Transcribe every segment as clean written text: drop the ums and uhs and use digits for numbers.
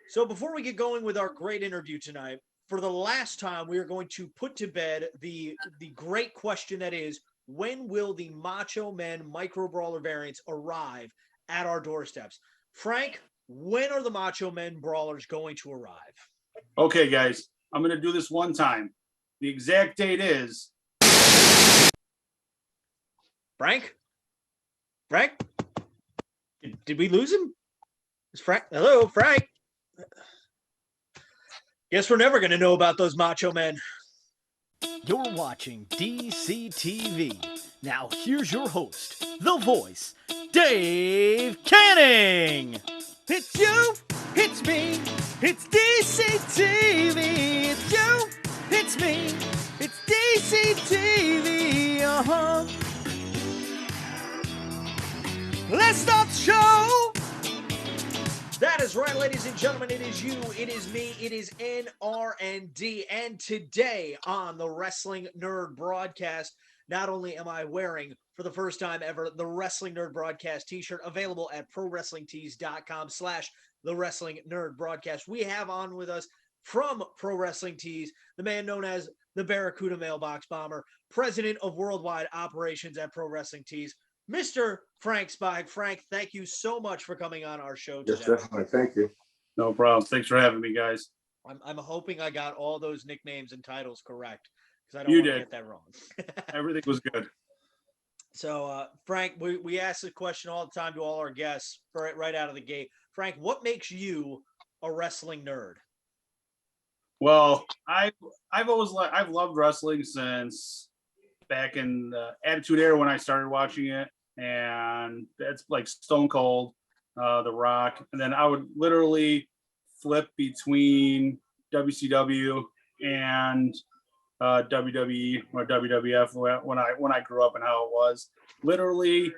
So before we get going with our great interview tonight, for the last time, we are going to put to bed the great question that is, when will the Macho Men Micro Brawler variants arrive at our doorsteps? Frank, when are the Macho Men Brawlers going to arrive? Okay, guys, I'm going to do this one time. The exact date is... Frank? Frank? Did we lose him? Is Frank? Hello, Frank? Guess we're never going to know about those Macho Men. You're watching DaveCTV. Now here's your host, the voice, Dave Canning. It's you, it's me, it's DaveCTV. It's you, it's me, it's DaveCTV. Let's start the show. That is right, ladies and gentlemen. It is you, it is me, it is NRD. And today on the Wrestling Nerd broadcast, not only am I wearing, for the first time ever, the Wrestling Nerd broadcast t-shirt available at prowrestlingtees.com/the Wrestling Nerd broadcast. We have on with us from Pro Wrestling Tees, the man known as the Barracuda Mailbox Bomber, president of worldwide operations at Pro Wrestling Tees, Mr. Frank Spahic. Frank, thank you so much for coming on our show today. Yes, definitely. Thank you. No problem. Thanks for having me, guys. I'm hoping I got all those nicknames and titles correct, because I don't You want to did. get that wrong. Everything was good. So, Frank, we ask the question all the time to all our guests right out of the gate. Frank, what makes you a wrestling nerd? Well, I've loved wrestling since back in the Attitude Era when I started watching it, and that's like Stone Cold, The Rock, and then I would literally flip between WCW and WWE or WWF when I grew up and how it was. Literally,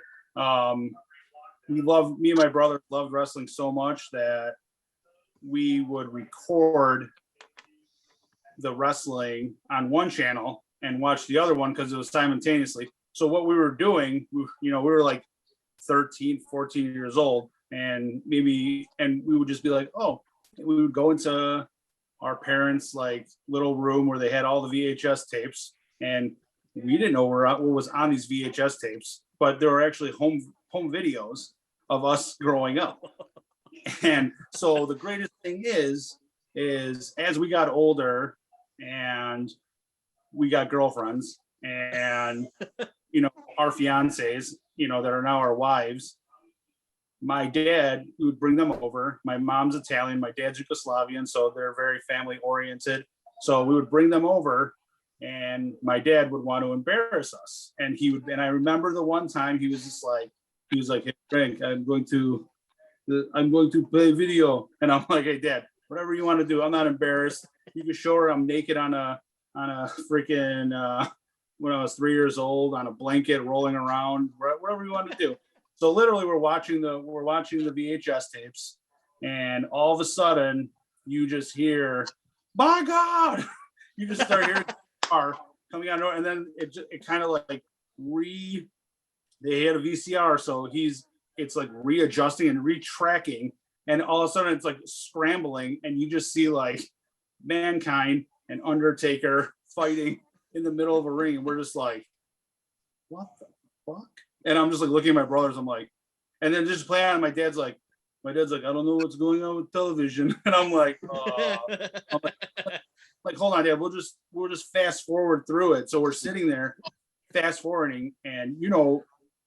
me and my brother loved wrestling so much that we would record the wrestling on one channel and watch the other one because it was simultaneously. So what we were doing, we were like 13, 14 years old, and we would just be like, oh, we would go into our parents' like little room where they had all the VHS tapes, and we didn't know what was on these VHS tapes, but there were actually home videos of us growing up. And so the greatest thing is as we got older and we got girlfriends and our fiancés, that are now our wives, my dad would bring them over. My mom's Italian, my dad's Yugoslavian, so they're very family oriented. So we would bring them over, and my dad would want to embarrass us. And I remember the one time he was like, hey, Frank, I'm going to play video. And I'm like, hey, Dad, whatever you want to do. I'm not embarrassed. You can show her I'm naked on a freaking, when I was 3 years old, on a blanket rolling around, whatever you want to do. So literally we're watching the VHS tapes, and all of a sudden you just hear, by God, you just start hearing the car coming out, and then it kind of like they had a VCR, so it's like readjusting and retracking, and all of a sudden it's like scrambling, and you just see like Mankind and Undertaker fighting in the middle of a ring, and we're just like, what the fuck? And I'm just like looking at my brothers, I'm like, and then just play on, my dad's like, I don't know what's going on with television. And I'm like, hold on, Dad, we'll just fast forward through it. So we're sitting there fast forwarding, and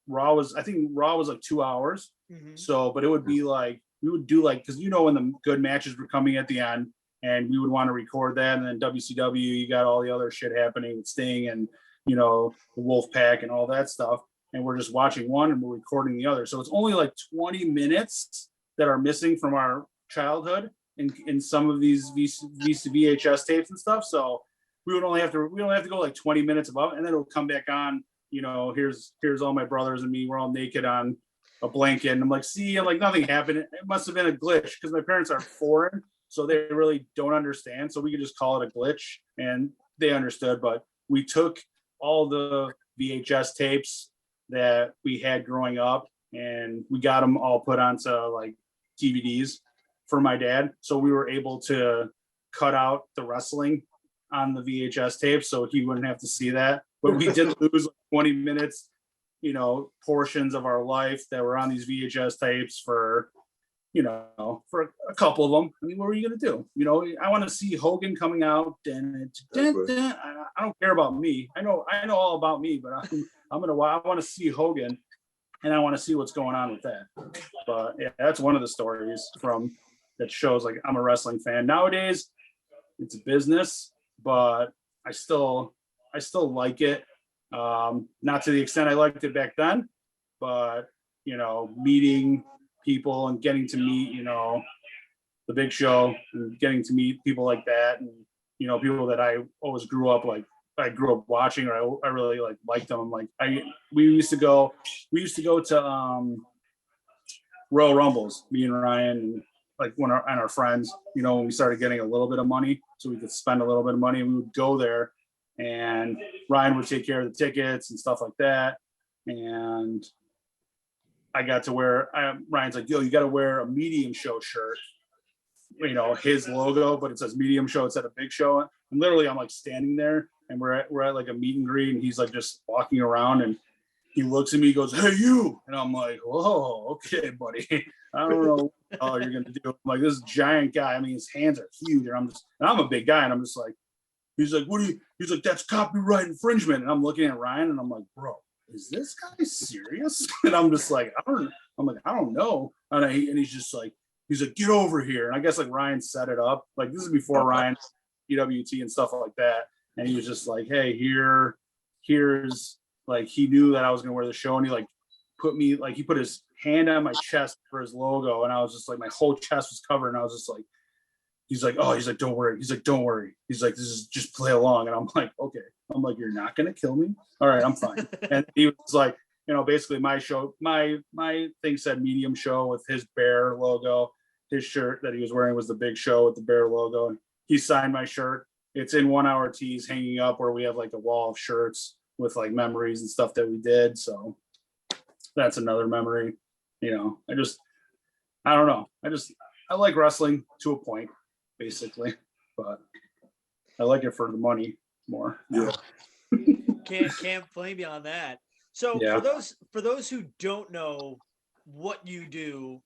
Raw was like 2 hours. Mm-hmm. So, but it would be like, we would do like, because when the good matches were coming at the end, and we would want to record that. And then WCW, you got all the other shit happening with Sting and the Wolf Pack and all that stuff. And we're just watching one and we're recording the other. So it's only like 20 minutes that are missing from our childhood in some of these VHS tapes and stuff. So we don't have to go like 20 minutes above, and then it'll come back on. Here's all my brothers and me. We're all naked on a blanket, and I'm like, nothing happened. It must have been a glitch, because my parents are foreign, so they really don't understand. So we could just call it a glitch, and they understood. But we took all the VHS tapes that we had growing up, and we got them all put onto like DVDs for my dad. So we were able to cut out the wrestling on the VHS tape so he wouldn't have to see that. But we did lose like 20 minutes, you know, portions of our life that were on these VHS tapes for, you know, for a couple of them. I mean, what were you going to do? You know, I want to see Hogan coming out. I don't care about me. I know all about me, but I want to see Hogan, and I want to see what's going on with that. But yeah, that's one of the stories from that shows like I'm a wrestling fan. Nowadays, it's a business, but I still like it. Not to the extent I liked it back then, but you know, meeting people and getting to meet, you know, the Big Show and getting to meet people like that, and you know, people that I always grew up watching, or I really liked them. Like we used to go to Royal Rumbles, me and Ryan, and like and our friends, you know, when we started getting a little bit of money, so we could spend a little bit of money, we would go there, and Ryan would take care of the tickets and stuff like that. And I got to wear, Ryan's like, yo, you got to wear a medium show shirt, you know, his logo, but it says medium show instead of Big Show. And literally I'm like standing there, and we're at like a meet and greet, and he's like just walking around, and he looks at me, he goes, hey, you. And I'm like, whoa, okay, buddy. I don't know what you're going to do. I'm like, this giant guy, I mean, his hands are huge, and I'm a big guy, and I'm just like, he's like, he's like, that's copyright infringement. And I'm looking at Ryan, and I'm like, bro, is this guy serious? And I'm just like, I don't know. And he's just like, he's like, get over here. And I guess like Ryan set it up. Like this is before Ryan, EWT and stuff like that. And he was just like, hey, here's like, he knew that I was going to wear the show. And he like he put his hand on my chest for his logo. And I was just like, my whole chest was covered. And I was just like, he's like, don't worry. He's like, don't worry. He's like, this is just play along. And I'm like, okay. I'm like, you're not going to kill me? All right, I'm fine. And he was like, you know, basically my show, my thing said medium show with his bear logo. His shirt that he was wearing was the Big Show with the bear logo. And he signed my shirt. It's in 1 Hour Tees hanging up where we have like a wall of shirts with like memories and stuff that we did. So that's another memory. You know, I don't know. I like wrestling to a point, basically, but I like it for the money more. Yeah. Can't blame you on that. So yeah. for those who don't know what you do,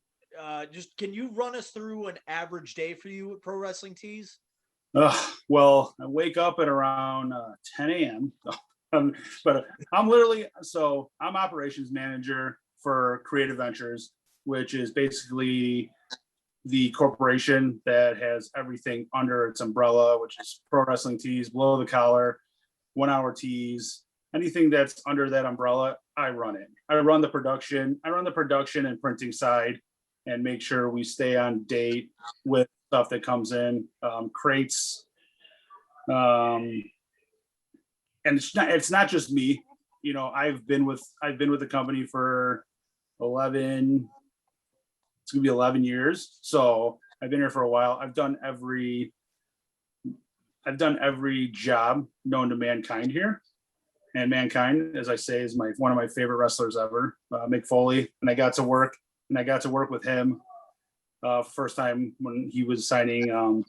just can you run us through an average day for you at Pro Wrestling Tees? Well, I wake up at around 10 a.m. But I'm operations manager for Creative Ventures, which is basically the corporation that has everything under its umbrella, which is Pro Wrestling Tees, Below the Collar, 1 Hour Tees, anything that's under that umbrella, I run it. I run the production and printing side, and make sure we stay on date with stuff that comes in, crates. And it's not just me, you know, I've been with the company for 11 years. So I've been here for a while. I've done every job known to mankind here. And Mankind, as I say, is one of my favorite wrestlers ever, Mick Foley. And I got to work with him first time when he was signing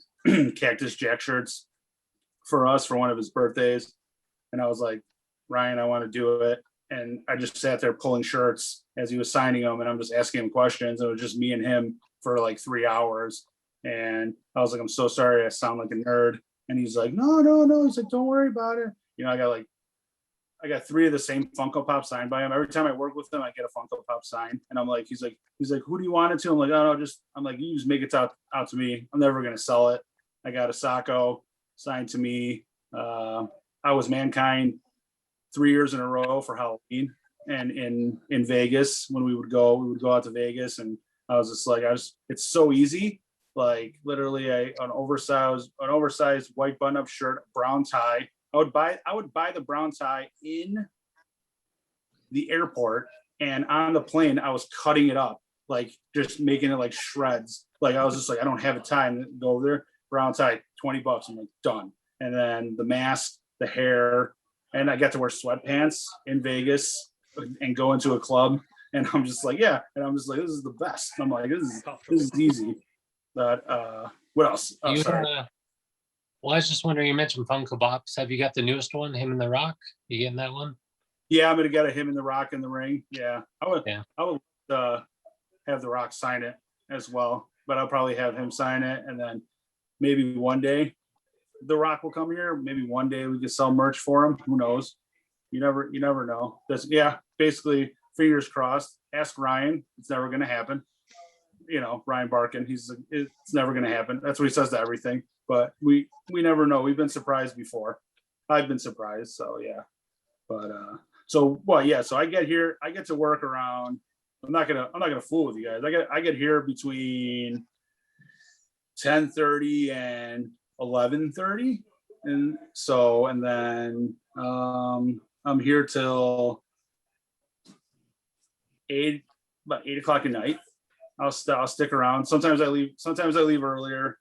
Cactus Jack shirts for us for one of his birthdays. And I was like, Ryan, I want to do it. And I just sat there pulling shirts as he was signing them, and I'm just asking him questions. It was just me and him for like 3 hours. And I was like, I'm so sorry, I sound like a nerd. And he's like, no. He's like, don't worry about it. You know, I got 3 of the same Funko Pop signed by him. Every time I work with him, I get a Funko Pop signed. And I'm like, he's like, who do you want it to? I'm like, oh, no, I'm like, you just make it out to me. I'm never going to sell it. I got a Sacco signed to me. I was Mankind 3 years in a row for Halloween, and in Vegas when we would go out to Vegas, and I was just like, it's so easy. Like literally an oversized white button-up shirt, brown tie. I would buy the brown tie in the airport, and on the plane I was cutting it up, like just making it like shreds. Like I was just like, I don't have a time to go over there. Brown tie, $20. I'm like, done. And then the mask, the hair, and I got to wear sweatpants in Vegas and go into a club. And I'm just like, yeah. And I'm just like, this is the best. I'm like, this is easy. That what else? Oh, You, sorry. well, I was just wondering, you mentioned Funko Pops. Have you got the newest one, him and The Rock? You getting that one? Yeah, I'm gonna get him and The Rock in the ring. Yeah, I would. Yeah. I would have The Rock sign it as well, but I'll probably have him sign it, and then maybe one day The Rock will come here. Maybe one day we can sell merch for him. Who knows? You never know. That's basically fingers crossed. Ask Ryan. It's never gonna happen. Ryan Barkin. It's never gonna happen. That's what he says to everything. But we never know. We've been surprised before. I've been surprised. So yeah. But so I get here. I get to work around. I'm not gonna fool with you guys. I get here between 10:30 and 11:30, and then I'm here till about 8 o'clock at night. I'll stick around. Sometimes I leave. Sometimes I leave earlier.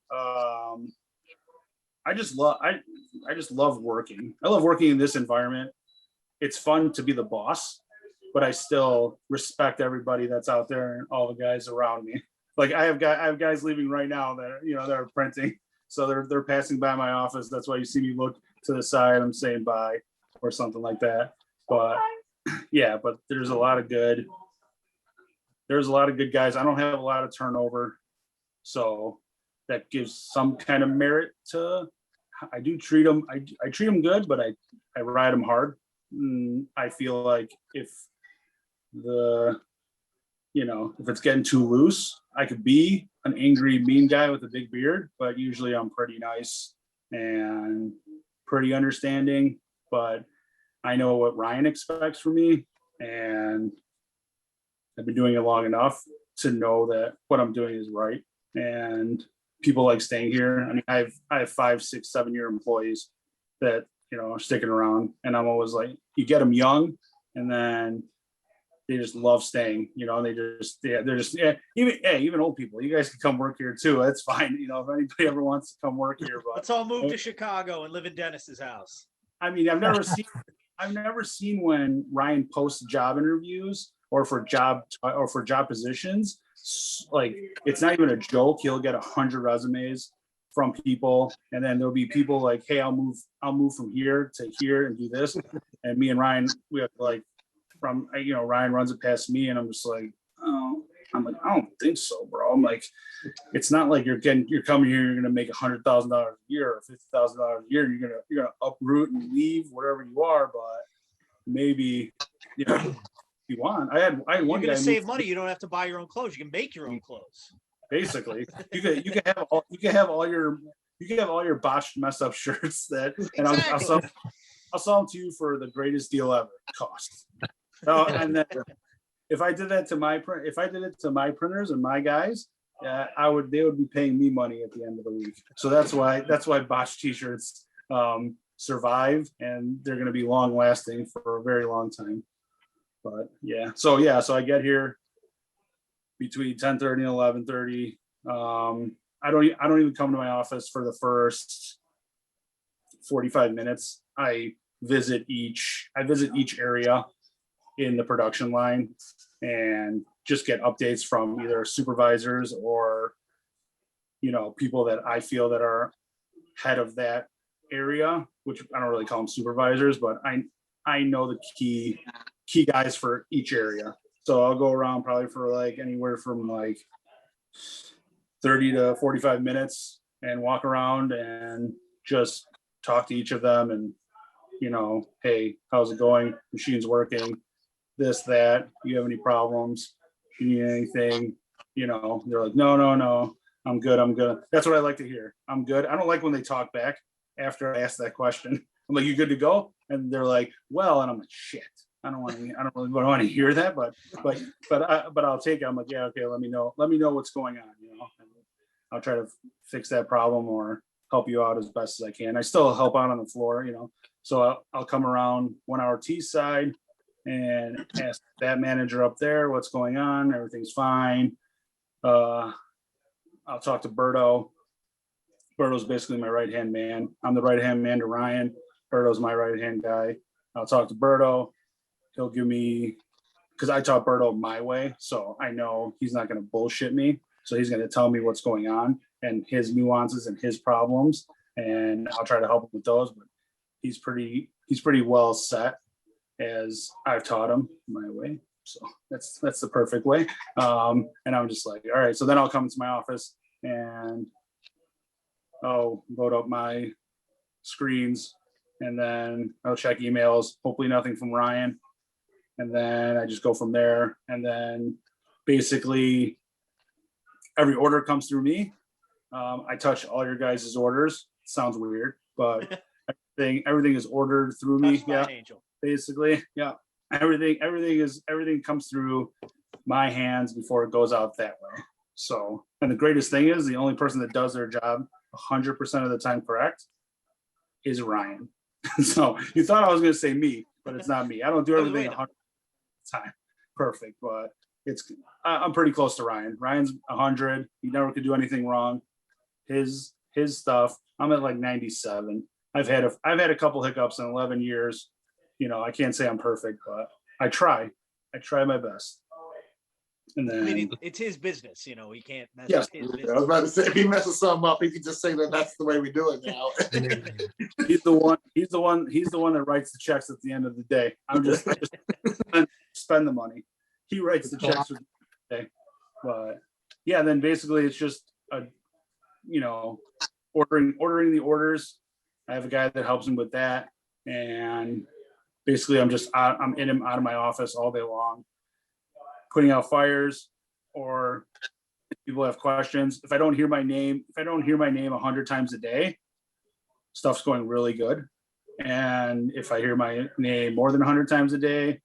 I just love working. I love working in this environment. It's fun to be the boss, but I still respect everybody that's out there and all the guys around me. Like I have guys leaving right now that that are printing, so they're passing by my office. That's why you see me look to the side. I'm saying bye or something like that. But yeah, but there's a lot of good guys. I don't have a lot of turnover, so that gives some kind of merit to. I do treat them. I treat them good, but I ride them hard. I feel like if it's getting too loose, I could be an angry, mean guy with a big beard, but usually I'm pretty nice and pretty understanding. But I know what Ryan expects from me, and I've been doing it long enough to know that what I'm doing is right. And people like staying here. I mean, I have 5, 6, 7-year employees that are sticking around, and I'm always like, you get them young, and then they just love staying. Even old people. You guys can come work here too. That's fine. If anybody ever wants to come work here, but let's all move to Chicago and live in Dennis's house. I mean, I've never seen when Ryan posts job interviews or for job positions. Like, it's not even a joke. He'll get 100 resumes from people, and then there'll be people like, hey, I'll move from here to here and do this. And me and Ryan, we have Ryan runs it past me, and I'm just like, oh, I don't think so, bro. I'm like, it's not like you're coming here, you're gonna make $100,000 a year or $50,000 a year, and you're gonna uproot and leave wherever you are. But maybe, if you want. I had one. You're gonna guy save money. You don't have to buy your own clothes. You can make your own clothes. Basically, you can have all your botched, messed up shirts and Exactly. I'll sell them to you for the greatest deal ever. Cost. And then if I did that to my printers and my guys, they would be paying me money at the end of the week. So that's why botched t-shirts survive, and they're going to be long lasting for a very long time. But so I get here between 10:30 and 11:30. I don't even come to my office for the first 45 minutes. I visit each area in the production line and just get updates from either supervisors or people that I feel that are head of that area, which I don't really call them supervisors, but I know the key guys for each area. So I'll go around probably for like anywhere from like 30 to 45 minutes and walk around and just talk to each of them and, hey, how's it going? Machine's working, this, that. Do you have any problems? Do you need anything? They're like, no, I'm good. That's what I like to hear. I'm good. I don't like when they talk back after I ask that question. I'm like, you good to go? And they're like, well, and I'm like, shit. I don't really want to hear that, but I'll take it. I'm like, yeah, okay, let me know what's going on, and I'll try to fix that problem or help you out as best as I can. I still help out on the floor, so I'll come around 1 hour T side and ask that manager up there what's going on. Everything's fine. I'll talk to Berto. Berto's basically my right-hand man. I'm the right-hand man to Ryan. Berto's my right-hand guy. I'll talk to Berto. He'll give me, because I taught Berto my way, so I know he's not going to bullshit me. So he's going to tell me what's going on, and his nuances and his problems, and I'll try to help him with those. But he's pretty well set as I've taught him my way. So that's the perfect way. And I'm just like, all right. So then I'll come into my office and I'll load up my screens, and then I'll check emails. Hopefully nothing from Ryan. And then I just go from there. And then basically every order comes through me. I touch all your guys' orders. Sounds weird, but everything is ordered through me. Yeah, angel. Basically, yeah. Everything comes through my hands before it goes out that way. So, and the greatest thing is the only person that does their job 100% of the time correct is Ryan. So you thought I was going to say me, but it's not me. I don't do everything 100% of the time perfect, but I'm pretty close to Ryan. Ryan's 100. He never could do anything wrong. His stuff, I'm at like 97. I've had a couple hiccups in 11 years. You know, I can't say I'm perfect, but I try my best. And then, I mean, it's his business, you know, he can't mess Yeah, up his business. I was about to say, if he messes something up, he can just say that that's the way we do it now. he's the one that writes the checks at the end of the day. I just spend the money. He writes the checks for the day. But yeah, then basically it's just ordering the orders. I have a guy that helps him with that, and basically I'm out of my office all day long, putting out fires, or if people have questions. If I don't hear my name 100 times a day, stuff's going really good. And if I hear my name more than 100 times a day,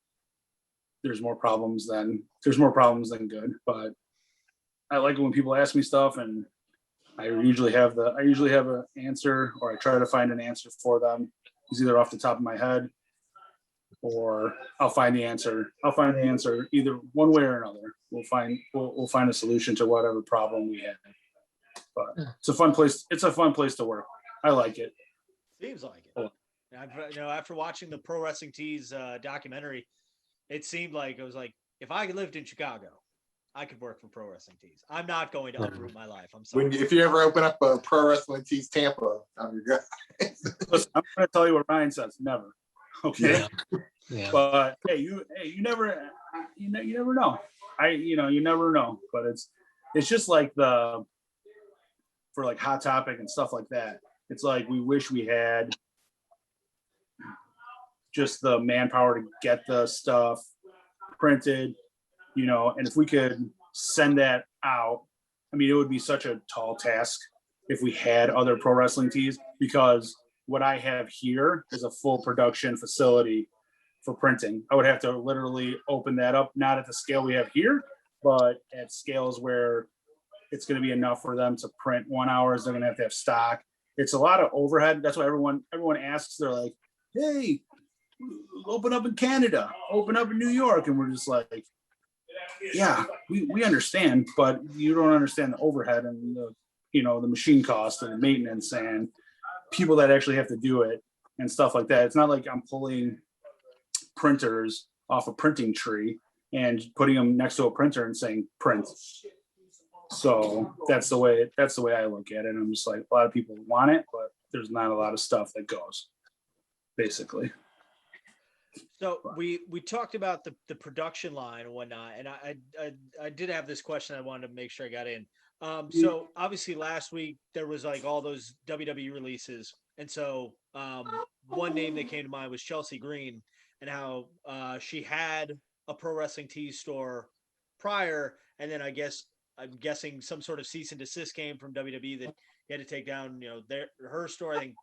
there's more problems than good. But I like it when people ask me stuff, and I usually have an answer, or I try to find an answer for them. It's either off the top of my head, or I'll find the answer either one way or another. We'll find a solution to whatever problem we have. But it's a fun place to work. I like it. Seems like it. After watching the Pro Wrestling Tees documentary, it seemed like it was like, if I lived in Chicago, I could work for Pro Wrestling Tees. I'm not going to uproot my life. I'm sorry. If you ever open up a Pro Wrestling Tees Tampa, I'm your guy. Listen, I'm going to tell you what Ryan says. Never. Okay. Yeah. But hey, you never know. You never know. But it's just like for like Hot Topic and stuff like that. It's like we wish we had just the manpower to get the stuff printed, and if we could send that out, I mean, it would be such a tall task if we had other pro wrestling tees, because what I have here is a full production facility for printing. I would have to literally open that up, not at the scale we have here, but at scales where it's going to be enough for them to print 1 hour. They're going to have stock. It's a lot of overhead. That's why everyone asks. They're like, hey, open up in Canada, open up in New York. And we're just like, yeah, we understand, but you don't understand the overhead and the machine cost and the maintenance and people that actually have to do it and stuff like that. It's not like I'm pulling printers off a printing tree and putting them next to a printer and saying print. So that's the way I look at it. I'm just like, a lot of people want it, but there's not a lot of stuff that goes, basically. So we talked about the production line and whatnot, and I did have this question I wanted to make sure I got in. So obviously last week there was like all those WWE releases, and so one name that came to mind was Chelsea Green, and how she had a Pro Wrestling Tees store prior, and then I'm guessing some sort of cease and desist came from WWE that you had to take down, her store. I think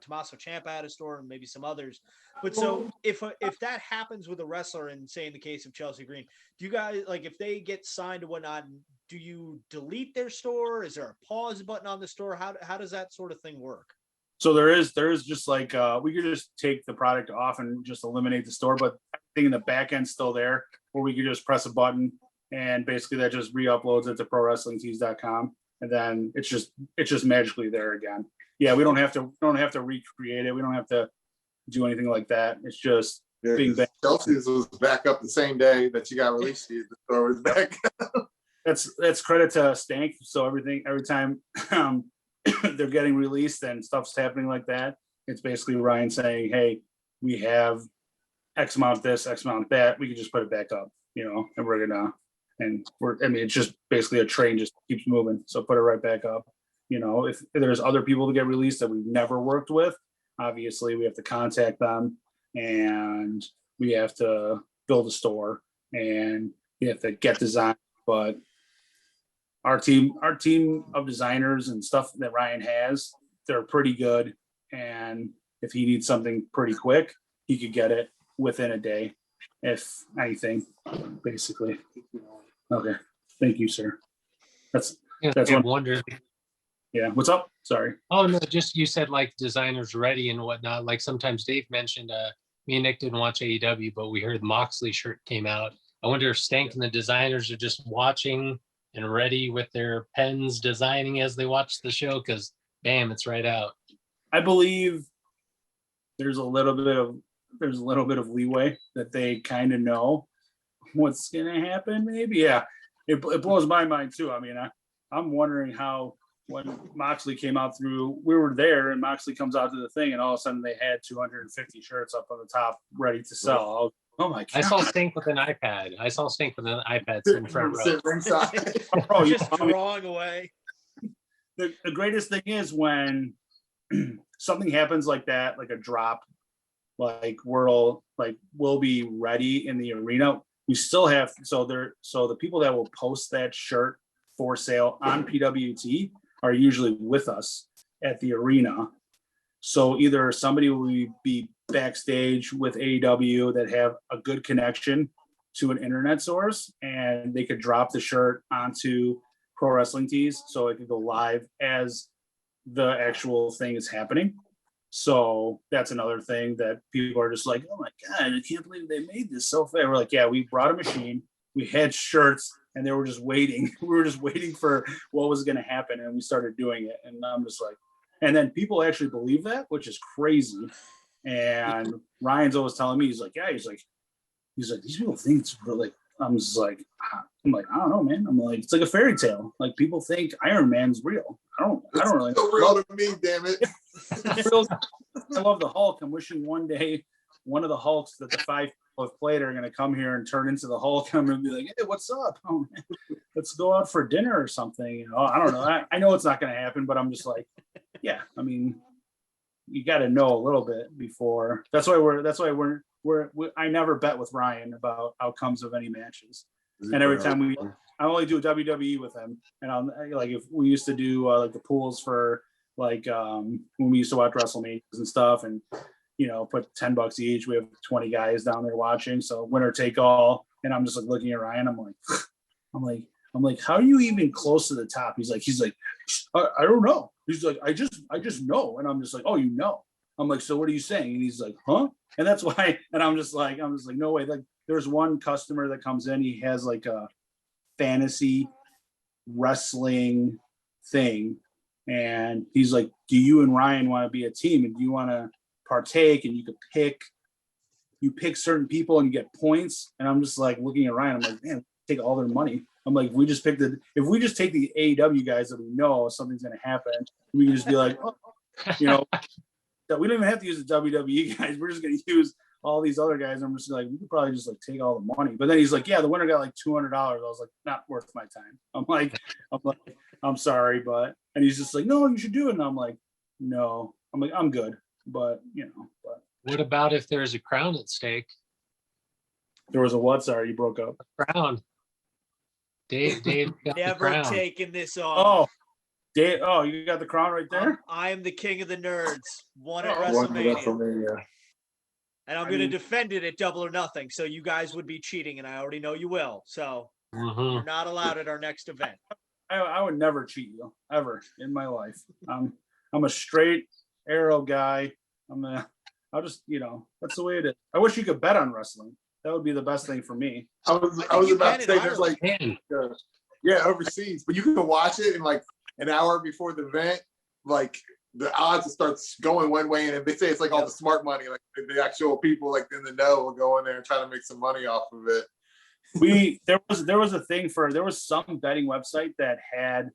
Tommaso Ciampa had a store, and maybe some others. But so if that happens with a wrestler, and say in the case of Chelsea Green, do you guys, like, if they get signed or whatnot, do you delete their store? Is there a pause button on the store? How does that sort of thing work? So there is just like we could just take the product off and just eliminate the store, but everything in the back end's still there, where we could just press a button and basically that just re-uploads it to ProWrestlingTees.com, and then it's just magically there again. Yeah, we don't have to recreate it. We don't have to do anything like that. It's just being back. Chelsea's was back up the same day that you got released. The store was back. that's credit to Stank. So every time they're getting released and stuff's happening like that, it's basically Ryan saying, "Hey, we have X amount this, X amount that. We can just put it back up, and we're gonna." It's just basically a train just keeps moving. So put it right back up. If there's other people to get released that we've never worked with, obviously we have to contact them and we have to build a store and we have to get design. But our team of designers and stuff that Ryan has, they're pretty good. And if he needs something pretty quick, he could get it within a day, if anything, basically. Okay. Thank you, sir. That's one wonder. Yeah. What's up? Sorry. Oh no, just you said like designers ready and whatnot. Like sometimes Dave mentioned me and Nick didn't watch AEW, but we heard Moxley shirt came out. I wonder if Stank and the designers are just watching and ready with their pens designing as they watch the show, because bam, it's right out. I believe there's a little bit of leeway that they kind of know what's gonna happen. Maybe, yeah. It blows my mind too. I mean, I'm wondering how when Moxley came out we were there, and Moxley comes out to the thing, and all of a sudden they had 250 shirts up on the top ready to sell. Oh my God! I saw Stink with an iPad. In front row. Just drawing away. The greatest thing is when something happens like that, like a drop, like we'll be ready in the arena. We still have so the people that will post that shirt for sale on PWT are usually with us at the arena. So either somebody will be backstage with AEW that have a good connection to an internet source, and they could drop the shirt onto Pro Wrestling Tees so it could go live as the actual thing is happening. So that's another thing that people are just like, oh my God, I can't believe they made this so fast. We're like, yeah, we brought a machine, we had shirts, and they were just waiting. We were just waiting for what was going to happen, and we started doing it. And I'm just like, and then people actually believe that, which is crazy. And Ryan's always telling me, he's like, these people think it's really. I'm like, I don't know, man. I'm like, it's like a fairy tale. Like people think Iron Man's real. I don't really. It's so real to me, damn it. I love the Hulk. I'm wishing one day one of the Hulks that the 5 people have played are going to come here and turn into the Hulk. I'm going to be like, hey, what's up? Oh, man. Let's go out for dinner or something. I don't know. I know it's not going to happen, but I'm just like, yeah. I mean, you got to know a little bit before. That's why I never bet with Ryan about outcomes of any matches. And every time I only do WWE with him, and I'm like, if we used to do like the pools for like when we used to watch WrestleManias and stuff, and put $10 each. We have 20 guys down there watching, so winner take all. And I'm just like looking at Ryan. I'm like, how are you even close to the top? He's like, I don't know. He's like, I just know. And I'm just like, oh, you know. I'm like, so what are you saying? And he's like, huh? And that's why. And I'm just like, no way. Like, there's one customer that comes in. He has like a fantasy wrestling thing, and he's like, do you and Ryan want to be a team? And do you want to partake? And you pick certain people and you get points. And I'm just like looking at Ryan. I'm like, man, take all their money. I'm like, if we just take the AEW guys that we know something's going to happen, we can just be like, oh, that we don't even have to use the WWE guys. We're just going to use all these other guys. I'm just like, we could probably just like take all the money. But then he's like, yeah, the winner got like $200. I was like, not worth my time. I'm like, I'm sorry, but, and he's just like, no, you should do it. And I'm like, no, I'm like, I'm good. But, but. What about if there's a crown at stake? There was a what? Sorry, you broke up. A crown. Dave got the Never crown. taking this Oh, off. Dave, you got the crown right there? I am the king of the nerds. One at One WrestleMania. And I'm going to defend it at Double or Nothing. So you guys would be cheating, and I already know you will. So you're not allowed at our next event. I would never cheat you ever in my life. I'm a straight arrow guy. I'll just, that's the way it is. I wish you could bet on wrestling. That would be the best thing for me. I was about to say there's like, overseas, but you can watch it in like an hour before the event. Like the odds starts going one way, and they say it's like all the smart money, like the actual people like in the know will go in there and try to make some money off of it. there was a thing there was some betting website that had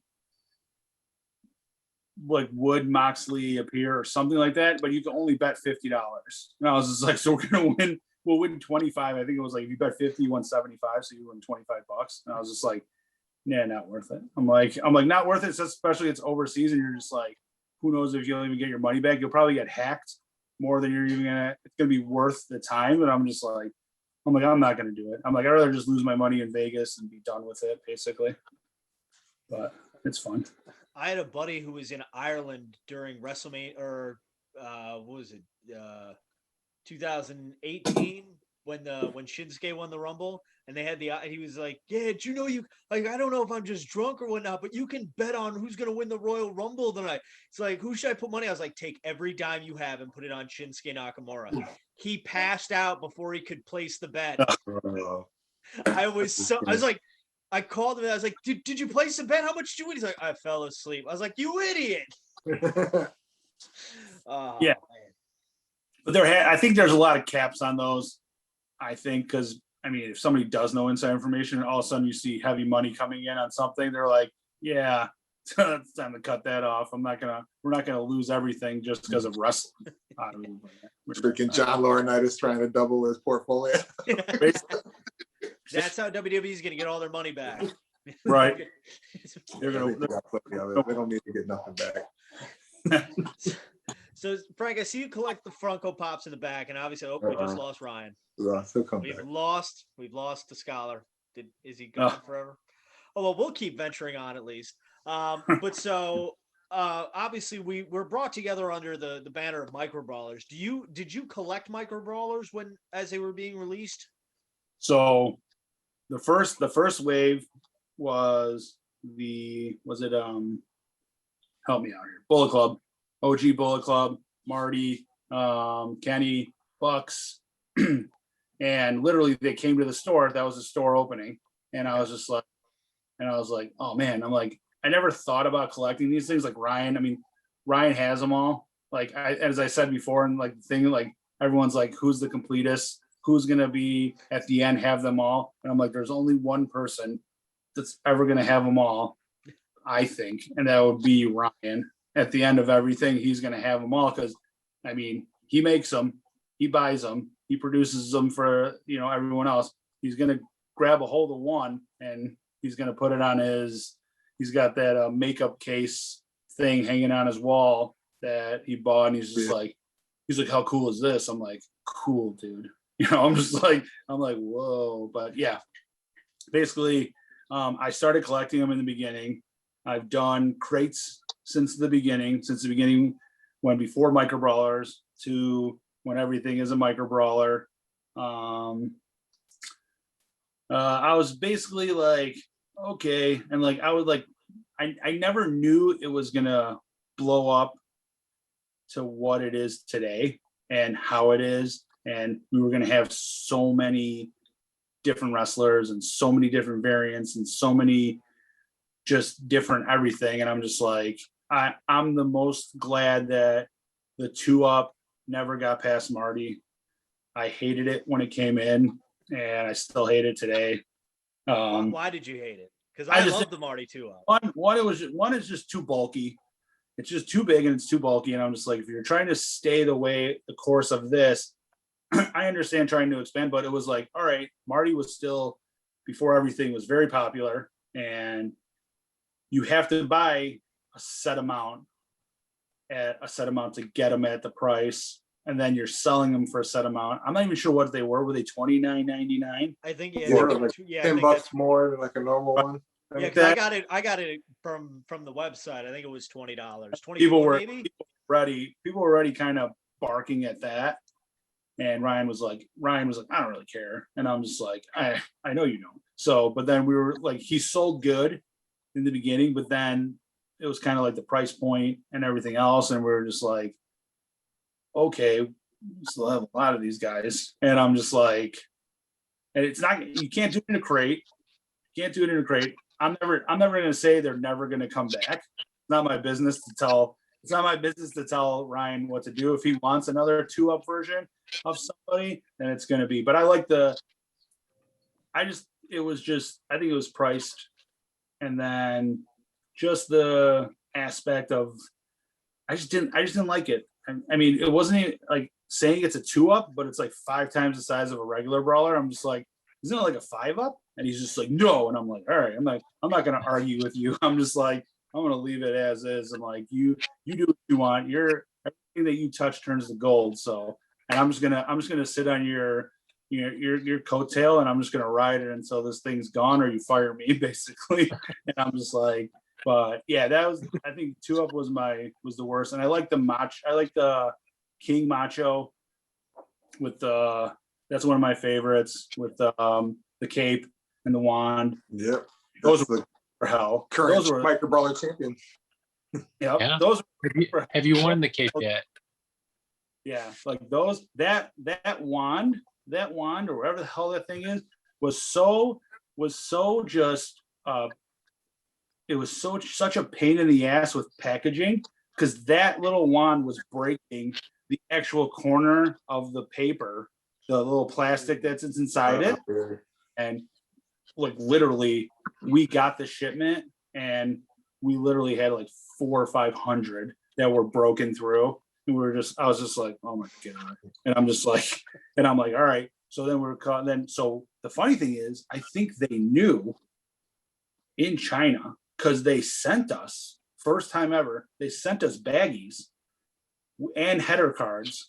like would Moxley appear or something like that, but you can only bet $50. And I was just like, so we'll win 25. I think it was like if you bet 50, you won 75, so you win $25. And I was just like, nah, not worth it. I'm like, not worth it, especially it's overseas and you're just like, who knows if you'll even get your money back. You'll probably get hacked more than you're even it's gonna be worth the time. And I'm not gonna do it. I'm like, I'd rather just lose my money in Vegas and be done with it, basically. But it's fun. I had a buddy who was in Ireland during WrestleMania, or what was it, 2018 when Shinsuke won the Rumble, and they had he was like, yeah, do you know I don't know if I'm just drunk or whatnot, but you can bet on who's gonna win the Royal Rumble tonight. It's like, who should I put money? I was like, take every dime you have and put it on Shinsuke Nakamura. He passed out before he could place the bet. I was like, I called him and I was like, did you place the bet? How much did you win? He's like, I fell asleep. I was like, you idiot. Yeah. Man. But I think there's a lot of caps on those. I think because I mean, if somebody does know inside information, and all of a sudden you see heavy money coming in on something, they're like, yeah, it's time to cut that off. We're not gonna lose everything just because of wrestling. Freaking John Laurinaitis trying to double his portfolio. That's how WWE is gonna get all their money back. Right. They don't need to get nothing back. So Frank, I see you collect the Funko Pops in the back, and obviously, we just lost Ryan. He'll come We've back. lost the scholar. Is he gone forever? Oh well, we'll keep venturing on at least. But so obviously we're brought together under the banner of Micro Brawlers. Did you collect Micro Brawlers as they were being released? So the first wave was help me out here. Bullet Club, OG Bullet Club, Marty, Kenny, Bucks, and literally they came to the store. That was a store opening, and I was just like, oh man, I'm like, I never thought about collecting these things. Like Ryan, I mean, Ryan has them all. Like as I said before, and like the thing, like everyone's like, who's the completest? Who's gonna be at the end have them all? And I'm like, there's only one person that's ever gonna have them all, I think, and that would be Ryan. At the end of everything, he's gonna have them all because, I mean, he makes them, he buys them, he produces them for everyone else. He's gonna grab a hold of one and he's gonna put it on he's got that makeup case thing hanging on his wall that he bought, and he's like, how cool is this? I'm like, cool, dude. I'm like, whoa. But yeah, basically, I started collecting them in the beginning. I've done crates since the beginning when before Micro Brawlers to when everything is a Micro Brawler. I was basically like, okay. And like, I would like, I never knew it was going to blow up to what it is today and how it is. And we were going to have so many different wrestlers and so many different variants and so many just different everything. And I'm just like, I'm the most glad that the 2-Up never got past Marty. I hated it when it came in, and I still hate it today. Why did you hate it? Because I love the Marty 2-Up. One is just too bulky. It's just too big and it's too bulky. And I'm just like, if you're trying to stay the course of this, I understand trying to expand, but it was like, all right, Marty was still, before everything was very popular, and you have to buy a set amount to get them at the price, and then you're selling them for a set amount. I'm not even sure what they were. Were they $29.99? I think $10 more than like a normal one. Yeah, because I got it from the website. I think it was $20. People were already kind of barking at that. And Ryan was like, I don't really care. And I'm just like, I know you don't. So, but then we were like, he sold good in the beginning, but then it was kind of like the price point and everything else. And we were just like, okay, we still have a lot of these guys. And I'm just like, and it's not, you can't do it in a crate. I'm never going to say they're never going to come back. It's not my business to tell Ryan what to do. If he wants another 2-Up version of somebody, then it's going to be. But I like it was just, I think it was priced, and then just the aspect of, I just didn't like it. I mean, it wasn't even, like saying it's a 2-up, but it's like 5 times the size of a regular brawler. I'm just like, isn't it like a 5-up? And he's just like, no. And I'm like, all right, I'm not gonna argue with you. I'm just like, I'm gonna leave it as is. I'm like, you do what you want. Everything that you touch turns to gold. So, and I'm just gonna sit on your coattail, and I'm just gonna ride it until this thing's gone or you fire me, basically. And I'm just like, but yeah, I think 2-up was the worst. And I like the King Macho with that's one of my favorites, with the cape and the wand. Yep. Those were for hell. Current Those were micro brawler champion. Yep. Yeah. Those Have you worn the cape yet? Yeah, like those that wand or whatever the hell that thing is was so just it was such a pain in the ass with packaging, because that little wand was breaking the actual corner of the paper, the little plastic that's inside it. And like literally we got the shipment and we literally had like 400 or 500 that were broken through. And I was just like, oh my God. And I'm like, all right. So then we're caught. So the funny thing is, I think they knew in China, because they sent us, first time ever, they sent us baggies and header cards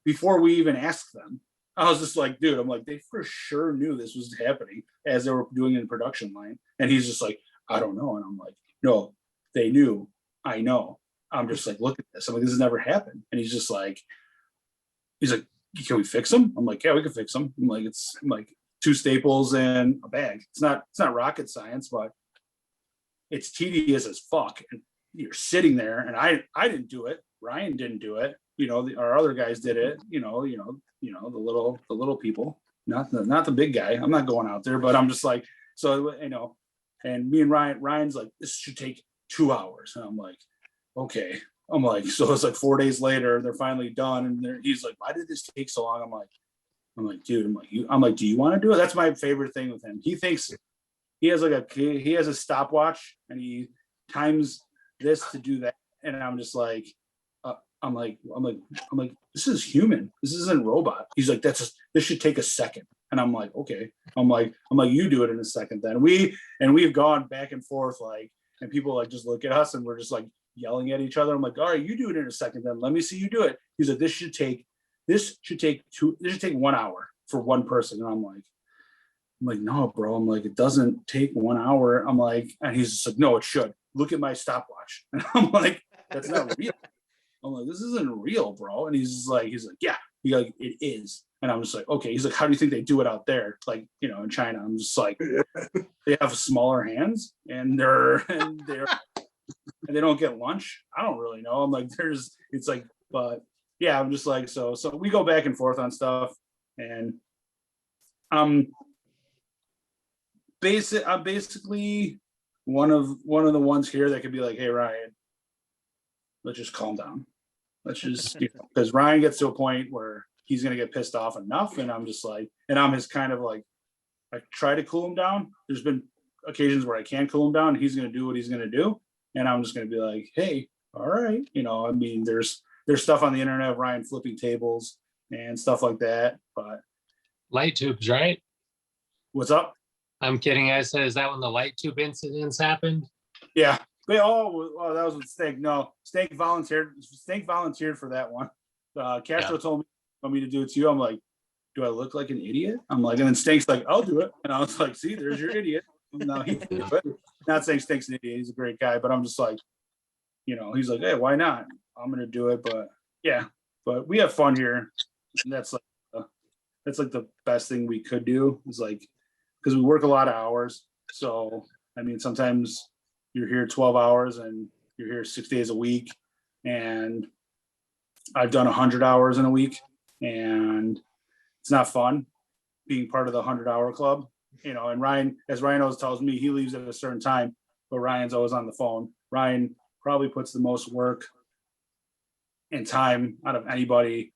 before we even asked them. I was just like, dude, I'm like, they for sure knew this was happening as they were doing it in production line. And he's just like, I don't know. And I'm like, no, they knew. I know. I'm just like, look at this. I'm like, this has never happened. And he's like, can we fix them? I'm like, yeah, we can fix them. I'm like 2 staples and a bag. It's not rocket science, but it's tedious as fuck. And you're sitting there, and I didn't do it. Ryan didn't do it. Our other guys did it. The little people, not the big guy. I'm not going out there, but I'm just like, so and me and Ryan's like, this should take 2 hours, and I'm like, okay. I'm like, so it's like 4 days later, they're finally done, and he's like, why did this take so long? I'm like, dude, I'm like, do you want to do it? That's my favorite thing with him. He thinks he has a stopwatch, and he times this to do that, and I'm just like, I'm like, this is human. This isn't robot. He's like, this should take a second. And I'm like, okay. I'm like, you do it in a second then. We've gone back and forth, like, and people like just look at us and we're just like yelling at each other. I'm like, all right, you do it in a second then. Let me see you do it. He's like, this should take 1 hour for one person. And I'm like, no, bro. I'm like, it doesn't take 1 hour. I'm like, and he's just like, no, it should. Look at my stopwatch. And I'm like, that's not real. I'm like, this isn't real, bro. And he's like, yeah. He's like, it is. And I'm just like, okay. He's like, how do you think they do it out there? Like, in China. I'm just like, they have smaller hands and they don't get lunch. I don't really know. I'm like, it's like, but yeah, I'm just like, so we go back and forth on stuff, and I'm basically one of the ones here that could be like, hey, Ryan, let's just calm down. Let's just, because Ryan gets to a point where he's going to get pissed off enough. And I'm just like, and I'm his kind of like, I try to cool him down. There's been occasions where I can't cool him down. He's going to do what he's going to do. And I'm just going to be like, hey, all right. I mean, there's stuff on the internet of Ryan flipping tables and stuff like that. But light tubes, right? What's up? I'm kidding. I said, is that when the light tube incidents happened? Yeah. That was with Stank. No, Stank volunteered for that one. Castro told me to do it to you. I'm like, do I look like an idiot? I'm like, and then Stank's like, I'll do it. And I was like, see, there's your idiot. No, he can do it. Not saying Stank's an idiot. He's a great guy, but I'm just like, he's like, hey, why not? I'm gonna do it. But yeah, but we have fun here, and that's like the best thing we could do. Is like, because we work a lot of hours. So I mean, sometimes you're here 12 hours and you're here 6 days a week, and I've done 100 hours in a week, and it's not fun being part of the 100-hour club, and Ryan always tells me, he leaves at a certain time, but Ryan's always on the phone. Ryan probably puts the most work and time out of anybody.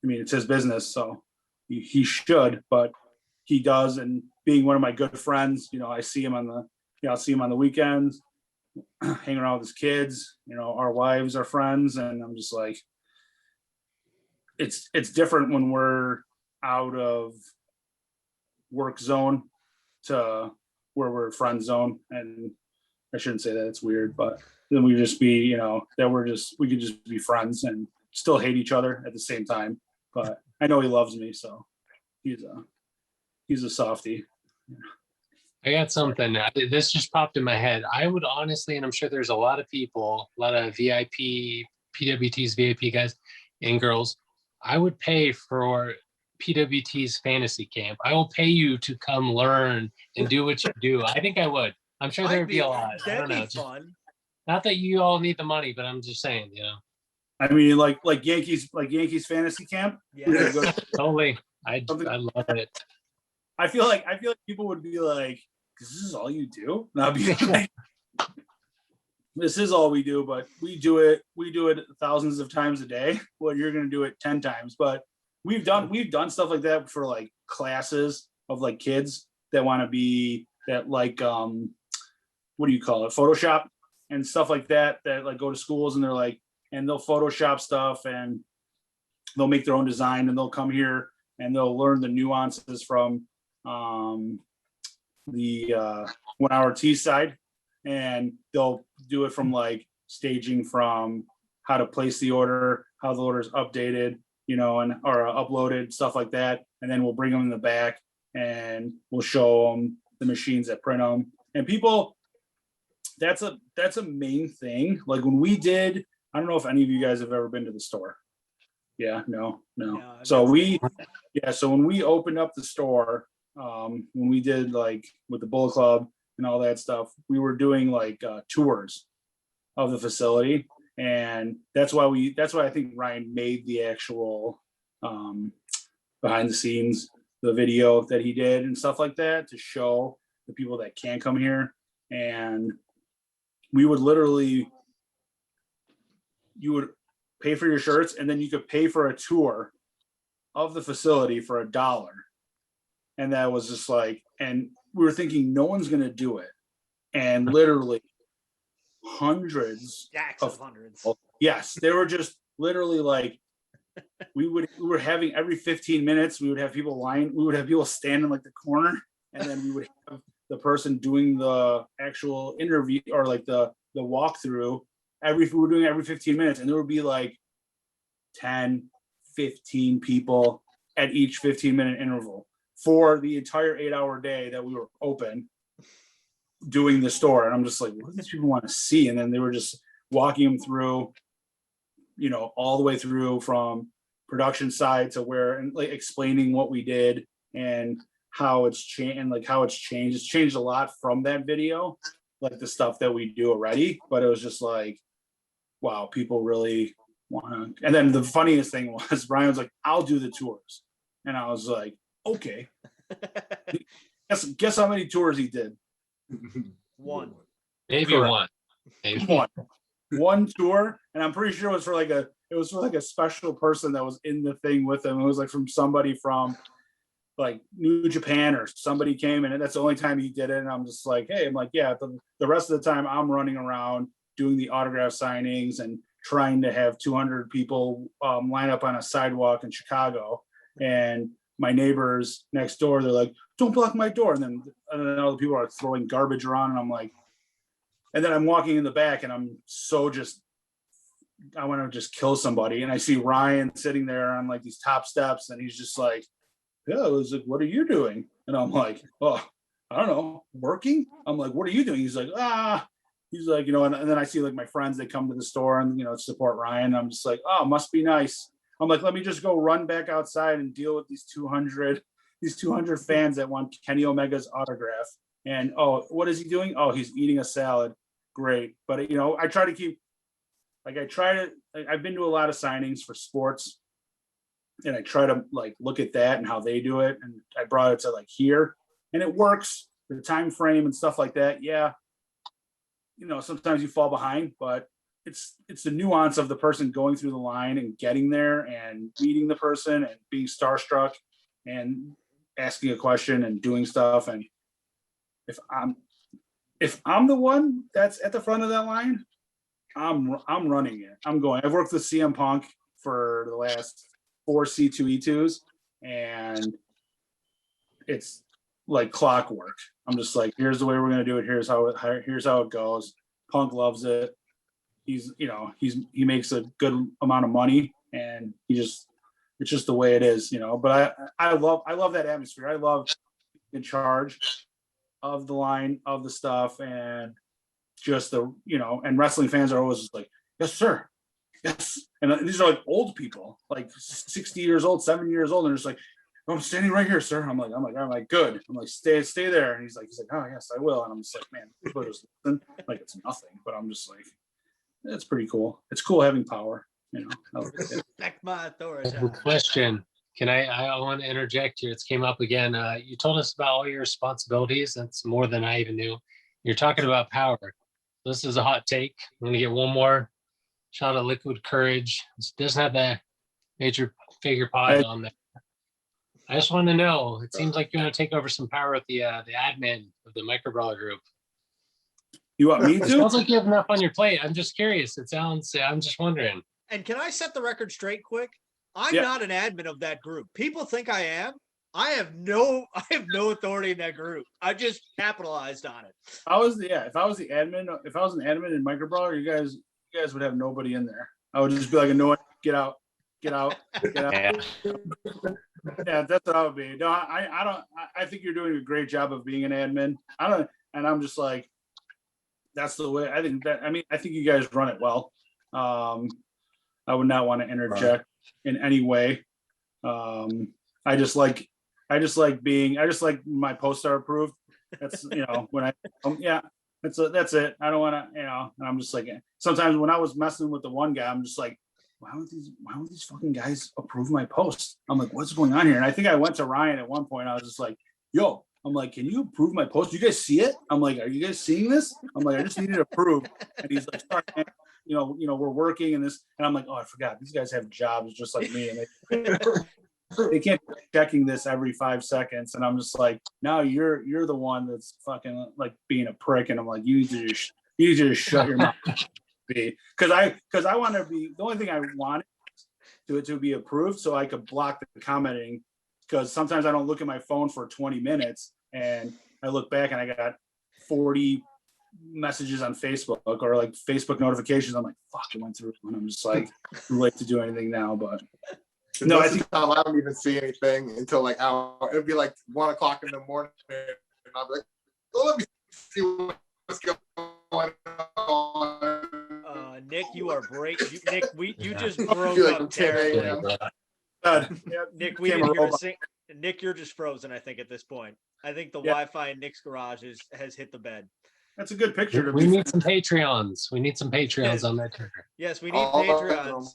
I mean, it's his business, so he should, but he does. And being one of my good friends, I see him I'll see him on the weekends, hanging around with his kids, our wives are friends. And I'm just like, it's different when we're out of work zone to where we're friend zone. And I shouldn't say that, it's weird, but then we just be, that we could just be friends and still hate each other at the same time. But I know he loves me, so he's a softie. I got something. This just popped in my head. I would honestly, and I'm sure there's a lot of people, a lot of VIP, PWT's VIP guys and girls, I would pay for PWT's fantasy camp. I will pay you to come learn and do what you do. I think I would. I'm sure there'd be a lot. I don't know. That'd be fun. Not that you all need the money, but I'm just saying, I mean, like Yankees fantasy camp. Yeah. Totally. I love it. I feel like people would be like, "This is all you do?" And I'd be like, "This is all we do, but we do it thousands of times a day. Well, you're gonna do it 10 times." But we've done stuff like that for like classes of like kids that want to be that like what do you call it, Photoshop and stuff like that like go to schools and they're like, and they'll Photoshop stuff and they'll make their own design and they'll come here and they'll learn the nuances from the 1 Hour T side, and they'll do it from like staging, from how to place the order, how the order is updated, and or uploaded, stuff like that. And then we'll bring them in the back and we'll show them the machines that print them. And people, that's a main thing. Like when we did, I don't know if any of you guys have ever been to the store. Yeah, no. Yeah, So when we opened up the store, when we did like with the Bullet Club and all that stuff, we were doing like tours of the facility. And that's why I think Ryan made the actual behind the scenes, the video that he did and stuff like that, to show the people that can't come here. And we would literally, you would pay for your shirts and then you could pay for a tour of the facility for $1. And that was just like, and we were thinking no one's going to do it. And literally hundreds of hundreds. Yes, they were just literally like, we were having every 15 minutes, we would have people stand in like the corner, and then we would have the person doing the actual interview or like the walkthrough. We were doing it every 15 minutes, and there would be like 10, 15 people at each 15-minute interval for the entire 8-hour day that we were open doing the store. And I'm just like, what do these people want to see? And then they were just walking them through, all the way through from production side to where, and like explaining what we did and how it's changed, and like how it's changed. It's changed a lot from that video, like the stuff that we do already. But it was just like, wow, people really want to. And then the funniest thing was Brian was like, I'll do the tours. And I was like, okay. Guess how many tours he did? One. Maybe one. Maybe one tour. And I'm pretty sure it was for like a special person that was in the thing with him. It was like from somebody from like New Japan, or somebody came, and that's the only time he did it. And I'm just like, hey, I'm like, yeah, the rest of the time I'm running around doing the autograph signings and trying to have 200 people line up on a sidewalk in Chicago. And my neighbors next door, they're like, don't block my door. And then all the people are throwing garbage around. And I'm like, and then I'm walking in the back and I'm so I want to just kill somebody. And I see Ryan sitting there on like these top steps, and he's just like, yeah, I was like, what are you doing? And I'm like, oh, I don't know, working? I'm like, what are you doing? He's like, he's like, and then I see like my friends, they come to the store and, support Ryan. I'm just like, oh, must be nice. I'm like, let me just go run back outside and deal with these 200 fans that want Kenny Omega's autograph. And, oh, what is he doing? Oh, he's eating a salad. Great. But, I try to keep, like, I've been to a lot of signings for sports, and I try to like look at that and how they do it. And I brought it to like here, and it works, the time frame and stuff like that. Yeah. Sometimes you fall behind, but it's the nuance of the person going through the line and getting there and meeting the person and being starstruck. And asking a question and doing stuff. And if I'm the one that's at the front of that line, I'm running it. I'm going. I've worked with CM Punk for the last 4 C2E2s, and it's like clockwork. I'm just like, here's the way we're gonna do it. Here's how it goes. Punk loves it. He makes a good amount of money, and it's just the way it is, But I love that atmosphere. I love in charge of the line, of the stuff, and just and wrestling fans are always just like, yes, sir. Yes. And these are like old people, like 60 years old, 70 years old. And they're just like, I'm standing right here, sir. I'm like, good. I'm like, stay there. And he's like, oh yes, I will. And I'm just like, man, people just listen like it's nothing. But I'm just like, that's pretty cool. It's cool having power, Respect my authority. Good question. Can I want to interject here. It's came up again. You told us about all your responsibilities. That's more than I even knew. You're talking about power. This is a hot take. I'm going to get one more shot of liquid courage. It doesn't have the major figure pod on there. I just want to know, it seems like you want to take over some power with the admin of the Micro Brawler group. You want me to? It sounds like you have enough on your plate. I'm just curious. I'm just wondering. And can I set the record straight quick? I'm not an admin of that group. People think I am. I have no authority in that group. I just capitalized on it. If I was an admin in Micro Brawler, you guys would have nobody in there. I would just be like, no, get out. Yeah, that's what I would be. No, I think you're doing a great job of being an admin. And I'm just like, that's the way I think you guys run it well. I would not want to interject in any way. I just like my posts are approved. That's that's it. I don't want to, and I'm just like, sometimes when I was messing with the one guy, I'm just like, why would these fucking guys approve my post? I'm like, what's going on here? And I think I went to Ryan at one point. I was just like, yo, I'm like, can you approve my post? You guys see it? I'm like, are you guys seeing this? I'm like, I just need it approved. And he's like, sorry, man. We're working and this, and I'm like, oh, I forgot. These guys have jobs just like me, and they can't be checking this every 5 seconds. And I'm just like, no, you're the one that's fucking like being a prick. And I'm like, you need to just shut your mouth. Because I want to be, the only thing I want to be approved so I could block the commenting, because sometimes I don't look at my phone for 20 minutes and I look back and I got 40 messages on Facebook or like Facebook notifications. I'm like, fuck, it went through, and I'm just like, too late to do anything now. But no, I think I don't even see anything until like it'll be like 1 o'clock in the morning, and I'll be like, well, let me see what's going on. Nick, you are great. Nick, you just broke up terribly. Nick, we didn't hear a sing. Nick, you're just frozen, I think, at this point. I think the Wi-Fi in Nick's garage has hit the bed. That's a good picture. We need some Patreons. We need some Patreons on that trigger. Yes, we need Patreons.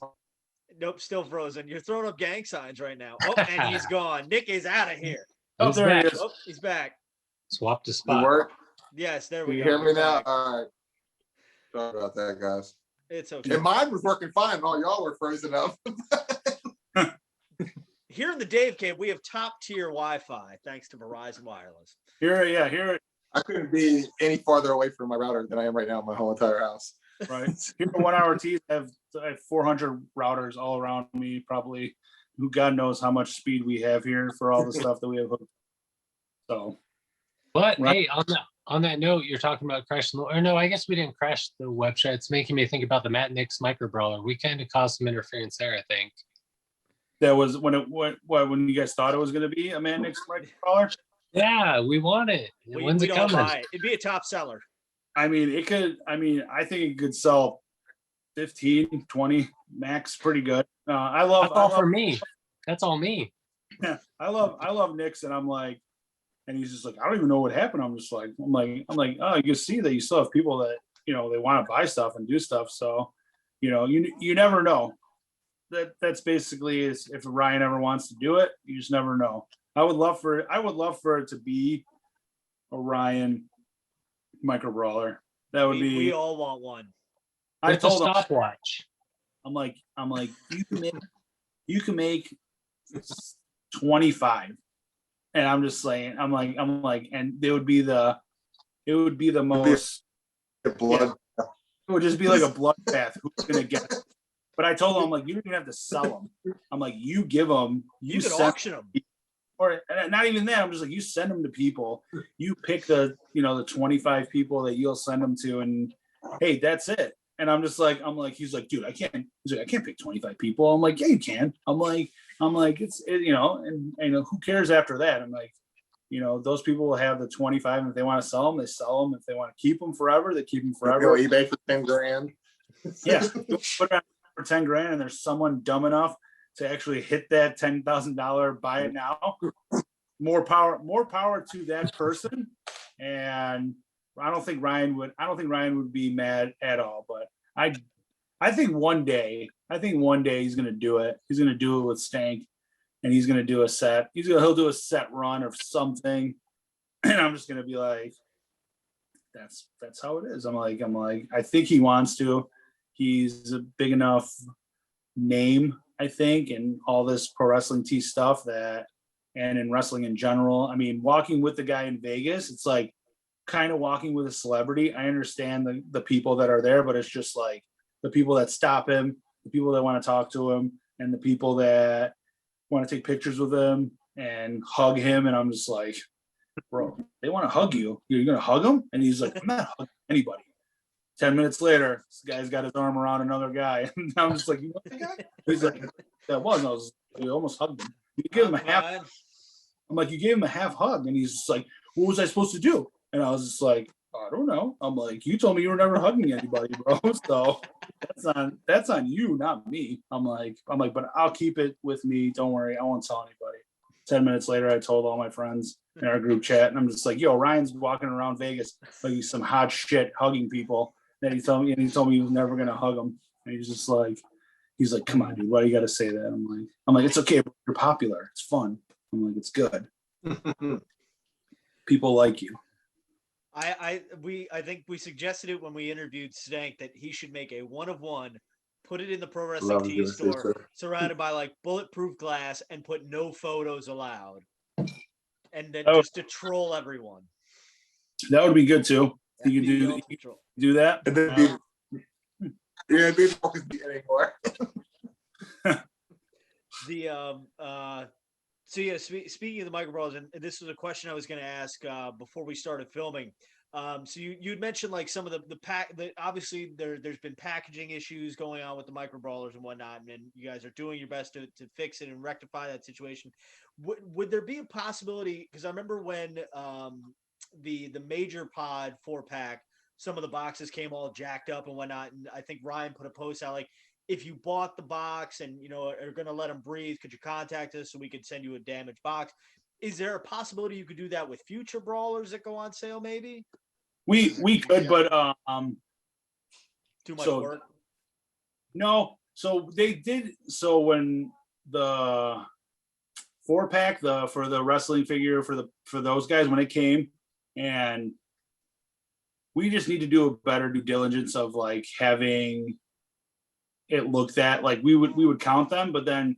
Nope, still frozen. You're throwing up gang signs right now. Oh, and he's gone. Nick is out of here. Oh, there he is. Oh, he's back. Swap to spot. Work? Yes, there we go. You hear me now? All right. Sorry about that, guys. It's okay. And mine was working fine. All y'all were frozen up. Here in the Dave Cave, we have top tier Wi-Fi thanks to Verizon Wireless. Here. I couldn't be any farther away from my router than I am right now in my whole entire house. Right. Here at 1 Hour Tees, I have 400 routers all around me, probably. Who God knows how much speed we have here for all the stuff that we have hooked. So, but hey, on that note, you're talking about crashing or no, I guess we didn't crash the website. It's making me think about the Matt Nix Micro Brawler. We kind of caused some interference there, I think. That was when you guys thought it was going to be a Matt Nix Micro Brawler? Yeah, we want it. When's it coming? It'd be a top seller. I mean, I think it could sell 15, 20 max, pretty good. That's all for me. That's all me. Yeah, I love Nix, and I'm like, and he's just like, I don't even know what happened. I'm like, oh, you see that you still have people that they want to buy stuff and do stuff. So, you never know. That's basically is if Ryan ever wants to do it, you just never know. I would love for it to be a Ryan Micro Brawler. That would be. We all want one. I told him, stopwatch. I'm like, you can make 25. And I'm just saying, I'm like, and it would be the most, blood. it would just be like a bloodbath. Who's gonna get it? But I told him, I'm like, you don't even have to sell them. I'm like, you give them, You could auction them. or not even that. I'm just like, you send them to people. You pick the 25 people that you'll send them to, and hey, that's it. And I'm like, he's like, dude, I can't. He's like, I can't pick 25 people. I'm like, yeah, you can. I'm like, and who cares after that? I'm like, those people will have the 25, and if they want to sell them, they sell them. If they want to keep them forever, they keep them forever. Go eBay for 10 grand. Yeah, put it on for 10 grand, and there's someone dumb enough to actually hit that $10,000 buy it now. More power to that person. And I don't think Ryan would be mad at all. But I think one day he's gonna do it. He's gonna do it with Stank, and he's gonna do a set. He'll do a set run of something, and I'm just gonna be like, that's how it is. I'm like, I think he wants to. He's a big enough name, I think, and all this pro wrestling T stuff and in wrestling in general. I mean, walking with the guy in Vegas, it's like kind of walking with a celebrity. I understand the people that are there, but it's just like the people that stop him, the people that want to talk to him, and the people that want to take pictures with him and hug him. And I'm just like, bro, they want to hug you. You're going to hug them? And he's like, I'm not hugging anybody. 10 minutes later, this guy's got his arm around another guy. And I'm just like, you know the guy? He's like, you almost hugged him. You give him a half. I'm like, you gave him a half hug. And he's just like, what was I supposed to do? And I was just like, I don't know. I'm like, you told me you were never hugging anybody, bro. So that's on you, not me. I'm like, but I'll keep it with me. Don't worry. I won't tell anybody. 10 minutes later, I told all my friends in our group chat, and I'm just like, yo, Ryan's walking around Vegas like he's some hot shit hugging people. Then he told me he was never gonna hug him. And he's like, come on, dude, why do you gotta say that? I'm like, it's okay, you're popular. It's fun. I'm like, it's good. People like you. I think we suggested it when we interviewed Stank that he should make a 1-of-1, put it in the Pro Wrestling Tee store, surrounded by like bulletproof glass, and put no photos allowed, and then just to troll everyone. That would be good too. You can do that. And then be focused anymore. So yeah, speaking of the Mach Brawlers, and this was a question I was going to ask before we started filming. So you'd mentioned like some of the obviously there's been packaging issues going on with the Mach Brawlers and whatnot, and you guys are doing your best to fix it and rectify that situation. Would there be a possibility? Because I remember when the major pod 4-pack, some of the boxes came all jacked up and whatnot, and I think Ryan put a post out like, if you bought the box and are going to let them breathe, could you contact us so we could send you a damaged box? Is there a possibility you could do that with future brawlers that go on sale? Maybe we could, but too much work. No, so they did. So when the 4-pack, for the wrestling figure for those guys, when it came, and we just need to do a better due diligence of like having it looked at, like we would count them, but then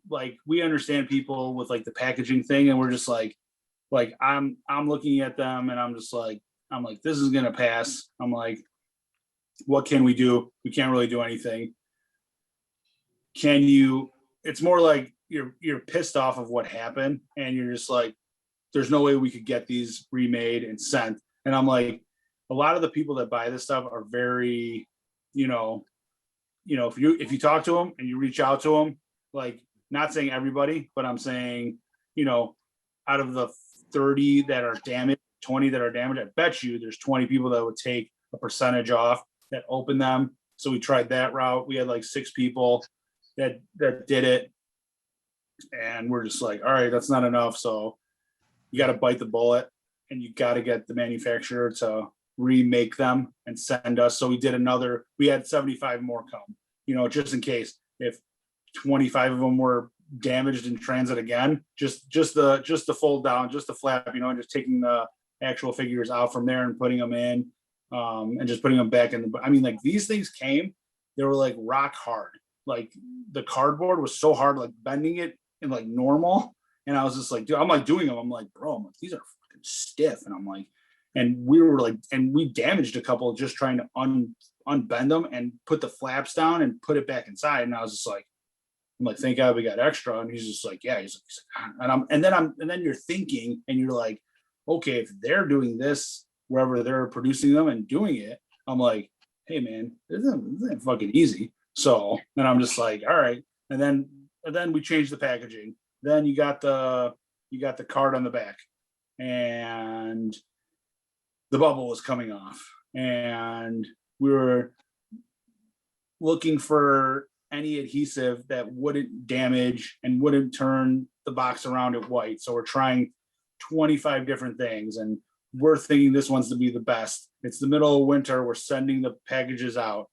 like we understand people with like the packaging thing, and we're just like I'm looking at them and I'm like this is gonna pass. I'm like, what can we do? We can't really do anything. It's more like you're pissed off of what happened, and you're just like, there's no way we could get these remade and sent. And I'm like, a lot of the people that buy this stuff are very, if you talk to them and you reach out to them, like, not saying everybody, but I'm saying, out of the 30 that are damaged, 20 that are damaged, I bet you there's 20 people that would take a percentage off that open them. So we tried that route. We had like 6 people that did it. And we're just like, all right, that's not enough. So you got to bite the bullet, and you got to get the manufacturer to remake them and send us. So we had 75 more come, just in case if 25 of them were damaged in transit again, just the fold down, just the flap, and just taking the actual figures out from there and putting them in, and just putting them back in like these things came, they were like rock hard. Like the cardboard was so hard, like bending it in like normal. And I was just like, dude, I'm like doing them. I'm like, bro, I'm like, these are fucking stiff. And I'm like, and we were like, and we damaged a couple just trying to unbend them and put the flaps down and put it back inside. And I was just like, I'm like, thank God we got extra. And he's just like, yeah, he's like, and then you're thinking and you're like, okay, if they're doing this wherever they're producing them and doing it, I'm like, hey man, this isn't fucking easy. So then I'm just like, all right. And then we changed the packaging. Then you got the card on the back, and the bubble was coming off, and we were looking for any adhesive that wouldn't damage and wouldn't turn the box around it white. So we're trying 25 different things, and we're thinking this one's to be the best. It's the middle of winter. We're sending the packages out.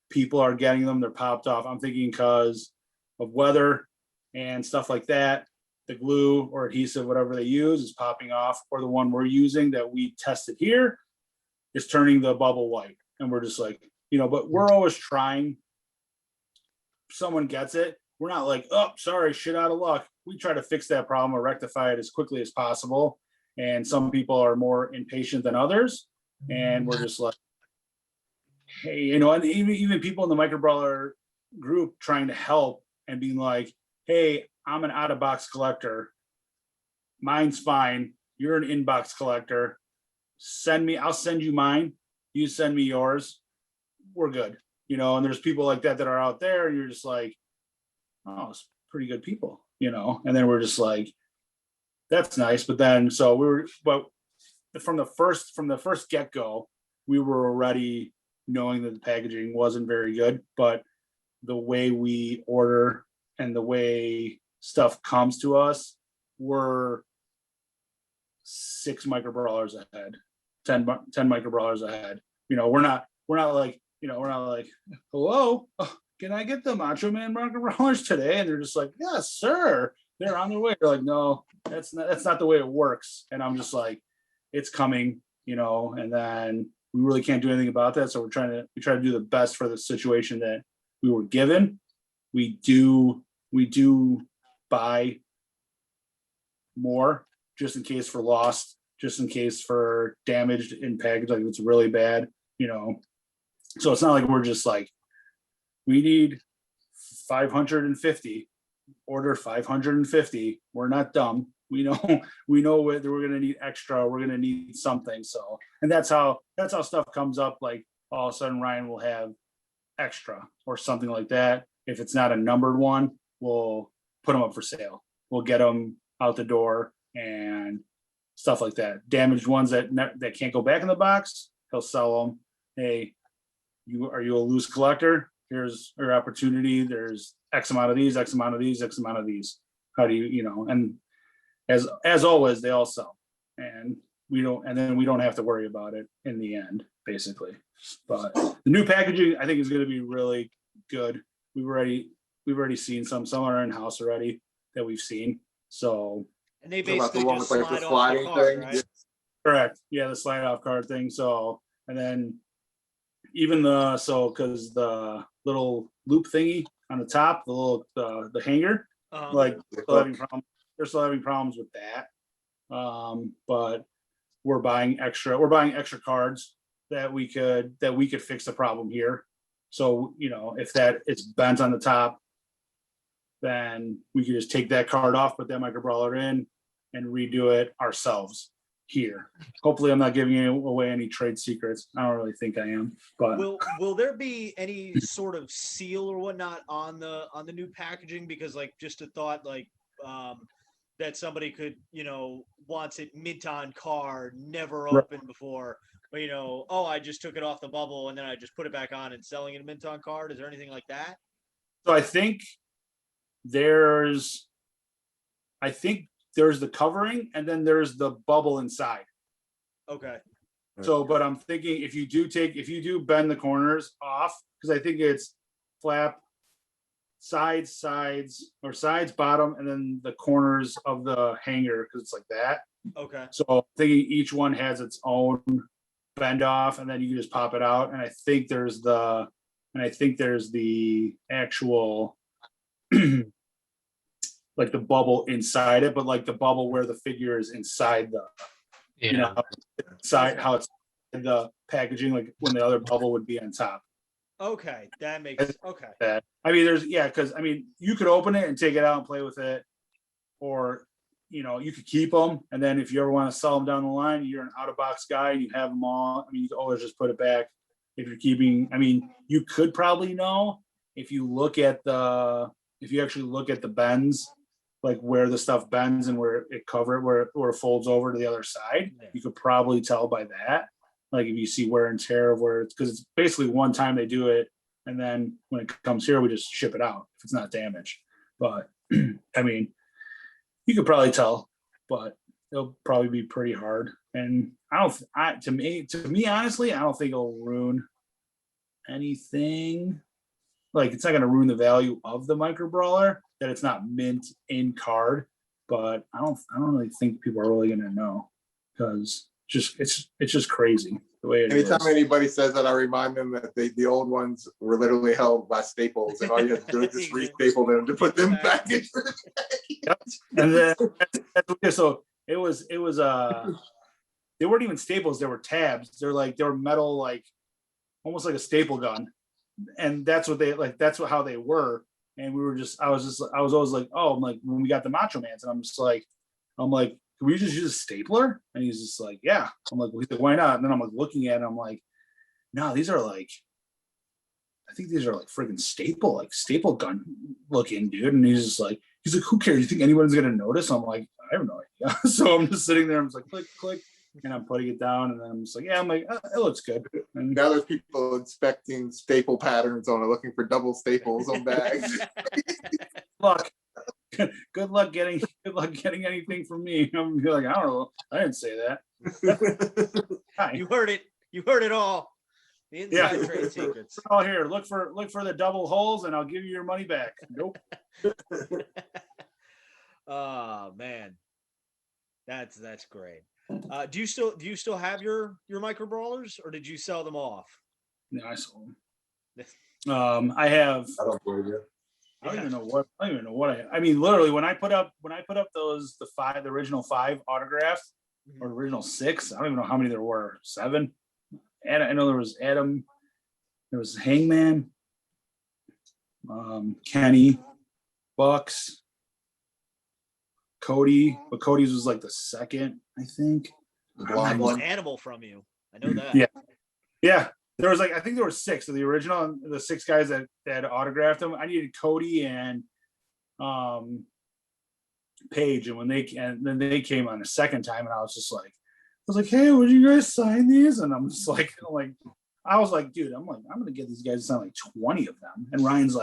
People are getting them. They're popped off. I'm thinking because of weather and stuff like that, the glue or adhesive, whatever they use, is popping off, or the one we're using that we tested here is turning the bubble white. And we're just like, but we're always trying. Someone gets it. We're not like, oh, sorry, shit out of luck. We try to fix that problem or rectify it as quickly as possible. And some people are more impatient than others. And we're just like, hey, and even people in the Micro Brawler group trying to help and being like, hey, I'm an out of box collector. Mine's fine. You're an inbox collector. I'll send you mine. You send me yours. We're good. And there's people like that are out there, and you're just like, oh, it's pretty good people, and then we're just like, that's nice. But then, but from the first get-go, we were already knowing that the packaging wasn't very good, but the way we order and the way stuff comes to us, we're 6 Micro Brawlers ahead, 10 Micro Brawlers ahead. We're not like, hello, can I get the Macho Man Micro Brawlers today? And they're just like, yes, sir. They're on their way. They're like, no, that's not the way it works. And I'm just like, it's coming, and then we really can't do anything about that. So we try to do the best for the situation that we were given. We do buy more just in case for lost, just in case for damaged in package, like if it's really bad, So it's not like we're just like, we need 550, order 550. We're not dumb. We know that we're going to need extra. We're going to need something. So, and that's how stuff comes up. Like all of a sudden Ryan will have extra or something like that. If it's not a numbered one, we'll put them up for sale. We'll get them out the door and stuff like that. Damaged ones that can't go back in the box, he'll sell them. Hey, are you a loose collector? Here's your opportunity. There's X amount of these, X amount of these, X amount of these. How do you, and as always, they all sell, and we don't have to worry about it in the end, basically. But the new packaging, I think, is going to be really good. We've already seen some are in house already that we've seen. So, and they basically the one just with like slide the off sliding the card, thing. right? correct. Yeah, the slide off card thing. So, and then even because the little loop thingy on the top, the little the hanger, like they're still having problems with that. But we're buying extra cards that we could fix the problem here. So, if that it's bent on the top, then we could just take that card off, put that Micro Brawler in, and redo it ourselves here. Hopefully I'm not giving away any trade secrets. I don't really think I am, but will there be any sort of seal or whatnot on the new packaging? Because like just a thought, like that somebody could, wants it mint on card, never opened before, but I just took it off the bubble and then I just put it back on and selling it a mint on card. Is there anything like that? so I think there's the covering and then there's the bubble inside. Okay. So, but I'm thinking if you do bend the corners off, because I think it's flap sides, or sides, bottom, and then the corners of the hanger, because it's like that. Okay. So I'm thinking each one has its own bend off, and then you can just pop it out. And I think there's the actual like the bubble inside it, but like the bubble where the figure is inside the, you know, inside how it's in the packaging, like when the other bubble would be on top. Okay, that makes okay. That I mean, there's because I mean, you could open it and take it out and play with it, or you know, you could keep them, and then if you ever want to sell them down the line, you're an out of box guy and you have them all. I mean, you can always just put it back if you're keeping. I mean, you could probably know if you look at if you actually look at the bends, like where the stuff bends and where it where it folds over to the other side, you could probably tell by that. Like if you see wear and tear of where it's, because it's basically one time they do it, and then when it comes here, we just ship it out if it's not damaged. But I mean, you could probably tell, but it'll probably be pretty hard. And to me, honestly, I don't think it'll ruin anything. Like it's not going to ruin the value of the micro brawler that it's not mint in card. But I don't really think people are really going to know, because it's just crazy the way it is. Anytime anybody says that, I remind them that the old ones were literally held by staples, and all you have to do is just re-staple them to put them back into the bag. Yep. And then so it was they weren't even staples, they were tabs. They were metal, like almost like a staple gun. And that's what how they were. And I was always like, oh, I'm like, when we got the Macho Mans, and I'm like, can we just use a stapler? And he's just like, yeah. I'm like, well, why not? And then I'm like looking at it, I'm like, no, these are like, I think these are like friggin' staple gun looking, dude. And he's like, who cares? You think anyone's gonna notice? I'm like, I have no idea. So I'm just sitting there, I'm just like, click, click, and I'm putting it down, and then I'm just like, yeah, I'm like, it looks good. And now there's people inspecting staple patterns on it, looking for double staples on bags. Good luck getting anything from me. I'm like, I don't know. I didn't say that. You heard it. You heard it all. The inside trade secrets. Oh, here, look for the double holes, and I'll give you your money back. Nope. Oh man, that's great. Do you still have your micro brawlers, or did you sell them off? No, I sold them. I have. I don't believe you. I don't even know what I mean, literally, when I put up the original 5 autographs, or original 6, I don't even know how many there were. 7. And I know there was Adam, there was Hangman, Kenny, Bucks, Cody, but Cody's was like the second, I think. I bought Animal from you. I know that. Yeah. There was I think there were 6 of the original, the 6 guys that autographed them. I needed Cody and Paige, and then they came on the second time, and I was like, hey, would you guys sign these? And I was like, dude, I'm gonna get these guys to sign like 20 of them. And Ryan's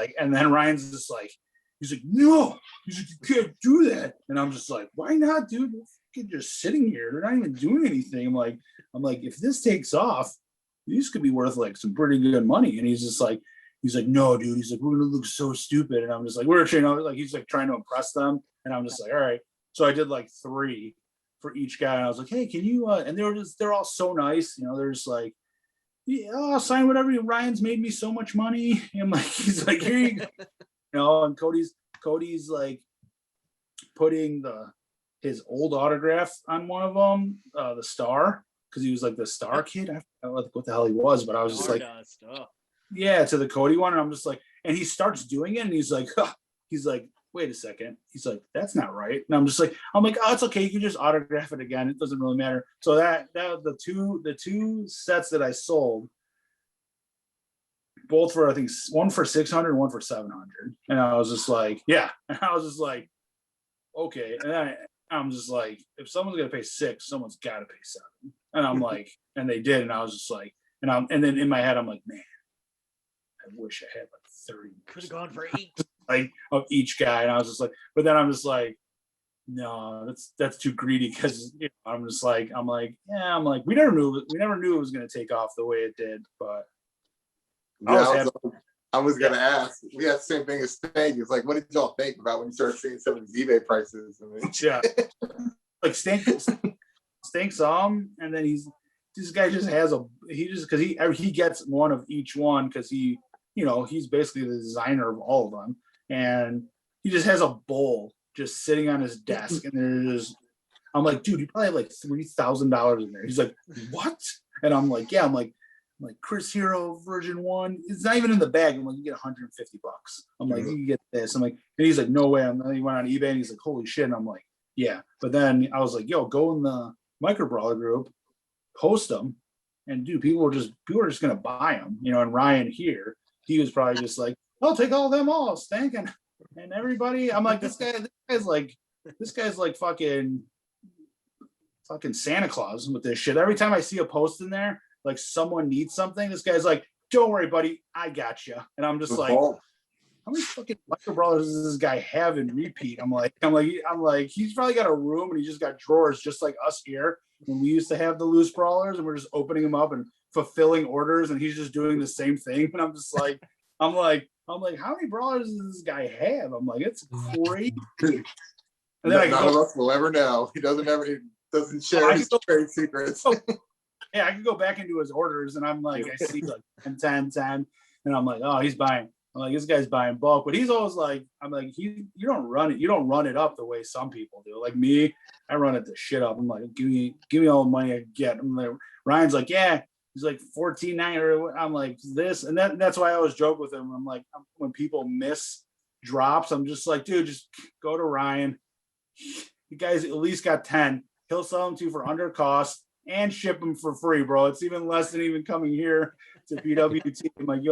just like, he's like, no, he's like, you can't do that. And I'm just like, why not, dude? They're just sitting here. They're not even doing anything. I'm like, if this takes off, these could be worth like some pretty good money. And he's like, no, dude. He's like, we're gonna look so stupid. And I'm just like, he's like trying to impress them. And I'm just like, all right. So I did like 3 for each guy. And I was like, hey, can you? And they're all so nice. You know, they're just like, yeah, I'll sign whatever. Ryan's made me so much money. And he's like, here you go. You know, and Cody's like putting his old autograph on one of them, the Star, because he was like the Star kid. I don't know what the hell he was, but I was just like, yeah, to the Cody one. And I'm just like, and he starts doing it, and he's like, wait a second. He's like, that's not right. And I'm like, oh, it's okay. You can just autograph it again. It doesn't really matter. So that the two sets that I sold, both for, I think, one for 600, one for 700. And I was just like, yeah. And I was just like, okay. And I'm just like, if someone's gonna pay 6, someone's got to pay 7. And I'm like, and they did. And I was just like, and then in my head, I'm like, man, I wish I had like 30. Could have gone for 8. Like of each guy. And I was just like, but then I'm just like, no, that's too greedy, because I'm like, we never knew it was gonna take off the way it did. But I was gonna ask. We had the same thing as Stank. It's like, what did y'all think about when you started seeing some of these eBay prices? Yeah, like Stank saw him, and then this guy just has because he gets one of each one, because he's basically the designer of all of them, and he just has a bowl just sitting on his desk, and there's I'm like, dude, you probably have like $3,000 in there. He's like, what? And I'm like, yeah. I'm like Chris Hero version 1. It's not even in the bag. I'm like, you get $150. I'm like, you get this. I'm like, and he's like, no way. He went on eBay and he's like, holy shit. And I'm like, yeah. But then I was like, yo, go in the Micro Brawler group, post them, and dude, people are just gonna buy them. And Ryan here, he was probably just like, I'll take all of them all, Stank, and everybody. I'm like, this guy's like fucking Santa Claus with this shit. Every time I see a post in there, like someone needs something, this guy's like, don't worry, buddy, I got you. And I'm just like, how many fucking Micro Brawlers does this guy have in repeat? I'm like, he's probably got a room and he just got drawers just like us here when we used to have the loose brawlers, and we're just opening them up and fulfilling orders, and he's just doing the same thing. And I'm just like, I'm like, how many brawlers does this guy have? I'm like, it's crazy. And then none of us will ever know. He doesn't share his trade secrets. Yeah, I can go back into his orders, and I'm like, I see like 10, and I'm like, oh, he's buying. I'm like, this guy's buying bulk, but he's always like, I'm like, you don't run it up the way some people do. Like me, I run it the shit up. I'm like, give me all the money I can get. I'm like, Ryan's like, yeah, he's like $14.90. I'm like, this, and that's why I always joke with him. I'm like, when people miss drops, I'm just like, dude, just go to Ryan. You guys at least got 10. He'll sell them to you for under cost and ship them for free, bro. It's even less than even coming here to PWT. I'm like,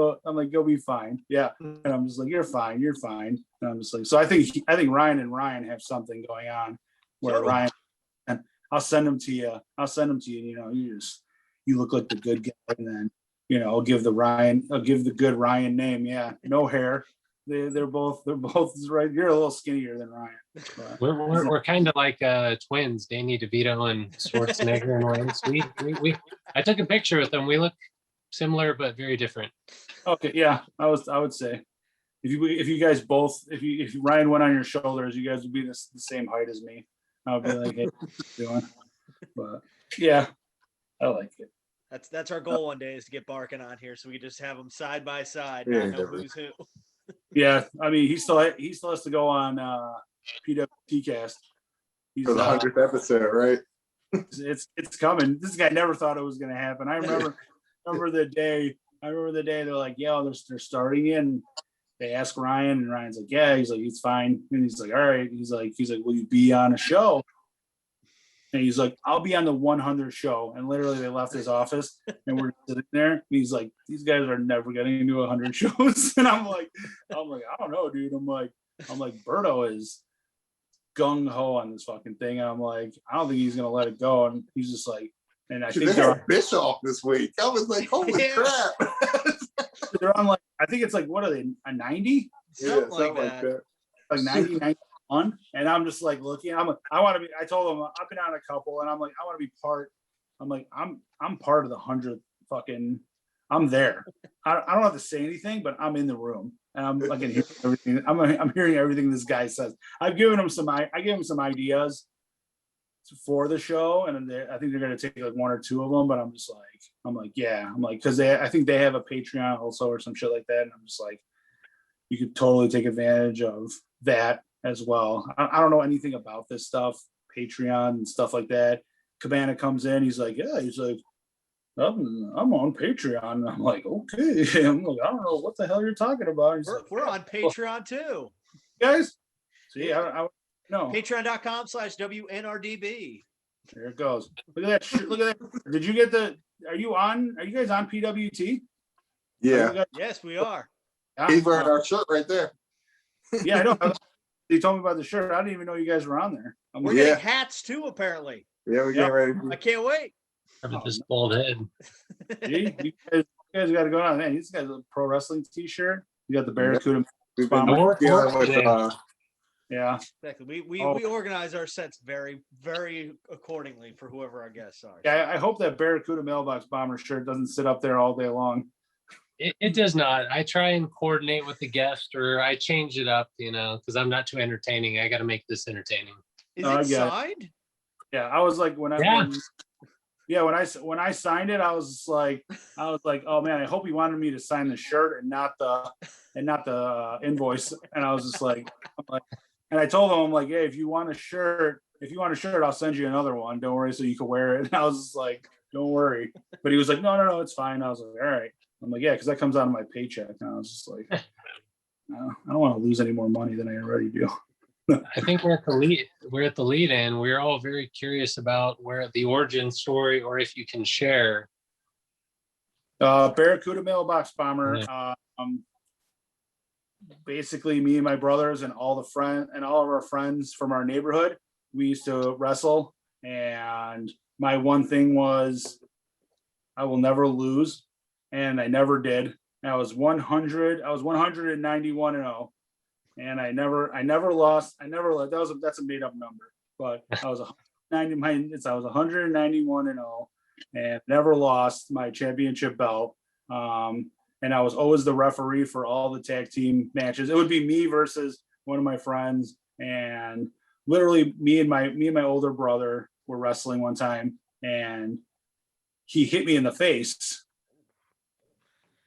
you'll be fine. Yeah. And I'm just like, you're fine. And I'm just like, so I think Ryan and Ryan have something going on where sure. Ryan, and I'll send them to you. You look like the good guy, and then, I'll give the good Ryan name. Yeah. No hair. They're both right. You're a little skinnier than Ryan. We're kind of like twins, Danny DeVito and Schwarzenegger and Lance. I took a picture with them. We look similar but very different. Okay, yeah, I would say if you guys both if Ryan went on your shoulders, you guys would be the same height as me. I would be like, hey, what you doing? But yeah, I like it. That's our goal one day, is to get Barkin on here so we can just have them side by side, not know who's who. Yeah, I mean, he still has to go on PWT cast. For the 100th episode, right? It's coming. This guy never thought it was going to happen. I remember the day they're like, yeah, they're starting in. They ask Ryan, and Ryan's like, yeah. He's like, it's fine. And he's like, all right. He's like, will you be on a show? And he's like, I'll be on the 100th show. And literally they left his office and we're sitting there. And he's like, these guys are never getting into 100 shows. And I'm like, I don't know, dude. I'm like, Berto is gung ho on this fucking thing. And I'm like, I don't think he's going to let it go. And he's just like, and I think they're Bischoff this week. I was like, holy crap. They're on like, I think it's like, what are they, a 90? Something like that. Like 90, 91. And I'm just like looking, I want to be, I told them I've been on a couple, and I'm like, I want to be part. I'm like, I'm part of the 100th fucking, I'm there. I don't have to say anything, but I'm in the room, and I'm like, hearing everything. I'm hearing everything this guy says. I give him some ideas for the show, and I think they're going to take like one or two of them, but I'm like, because I think they have a Patreon also or some shit like that. And I'm just like, you could totally take advantage of that as well. I don't know anything about this stuff, Patreon and stuff like that. Cabana comes in, he's like, I'm on Patreon. And I'm like, okay. I'm like, I don't know what the hell you're talking about. We're on Patreon too. Guys, see, I no. Patreon.com/WNRDB. There it goes. Look at that. Look at that. Did you get are you guys on PWT? Yeah. Yes, we are. He's wearing our shirt right there. Yeah, I know. He told me about the shirt. I didn't even know you guys were on there. We're getting hats too, apparently. Yeah, we're getting ready. I can't wait. This bald head. See, you guys got to go on. Man, he's got a pro wrestling T-shirt. You got the Barracuda. Yeah, exactly. We organize our sets very, very accordingly for whoever our guests are. Yeah, I hope that Barracuda mailbox bomber shirt doesn't sit up there all day long. It does not. I try and coordinate with the guest, or I change it up, because I'm not too entertaining. I got to make this entertaining. Is it signed? Yeah, I was like when I signed it, I was like, oh man, I hope he wanted me to sign the shirt and not the invoice. And I was just like, And I told him, I'm like, hey, if you want a shirt, I'll send you another one. Don't worry, so you can wear it. And I was just like, don't worry. But he was like, no, it's fine. I was like, all right. I'm like, yeah, because that comes out of my paycheck. And I was just like, no, I don't want to lose any more money than I already do. I think we're at the lead. We're at the lead in. We're all very curious about where the origin story, or if you can share. Barracuda mailbox bomber. Basically, me and my brothers and all of our friends from our neighborhood, we used to wrestle. And my one thing was, I will never lose, and I never did. I was 191-0. And I never lost. That's a made up number, but I was 191-0 and never lost my championship belt. And I was always the referee for all the tag team matches. It would be me versus one of my friends, and literally me and my older brother were wrestling one time, and he hit me in the face,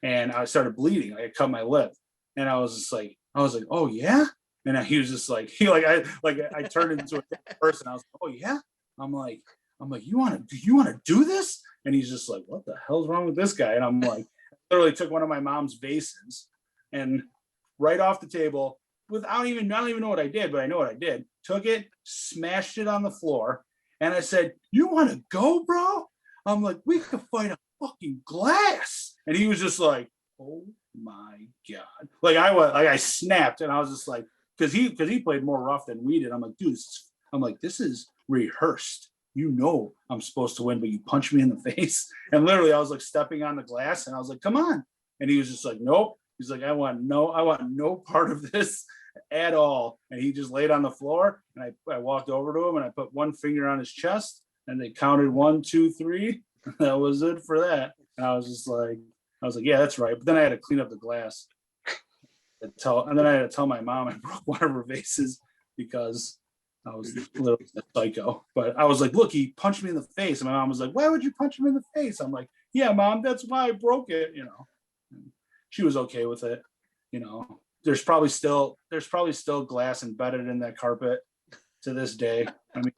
and I started bleeding. I cut my lip, and I was like, oh yeah. And he was just like, I turned into a different person. I was like, oh yeah. I'm like, you want to do this? And he's just like, what the hell's wrong with this guy? And I'm like, literally took one of my mom's vases and right off the table I don't even know what I did, but I know what I did. Took it, smashed it on the floor. And I said, you want to go, bro? I'm like, we could fight a fucking glass. And he was just like, oh my God. I snapped, and I was just like, because he played more rough than we did. I'm like, dude, this is rehearsed. You know I'm supposed to win, but you punch me in the face. And literally I was like stepping on the glass, and I was like, come on. And he was just like, nope. He's like, I want no part of this at all. And he just laid on the floor, and I walked over to him, and I put one finger on his chest, and they counted 1, 2, 3. That was it for that. And I was like, yeah, that's right. But then I had to clean up the glass. And then I had to tell my mom I broke one of her vases because I was literally a psycho. But I was like, look, he punched me in the face. And my mom was like, why would you punch him in the face? I'm like, yeah, Mom, that's why I broke it. And she was okay with it. There's probably still glass embedded in that carpet to this day. I mean,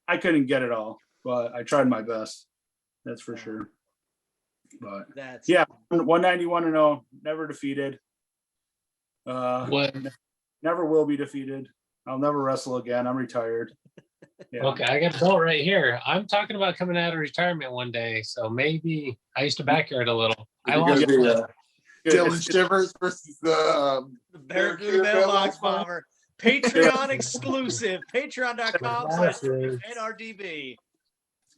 I couldn't get it all, but I tried my best. That's for sure. But yeah, 191-0, never defeated. Never will be defeated. I'll never wrestle again. I'm retired. Yeah. Okay, I got a belt right here. I'm talking about coming out of retirement one day, so maybe I used to backyard a little. I lost Dylan Shivers versus the Barracuda mailbox bomber. Patreon exclusive. Patreon.com/NRDB. It's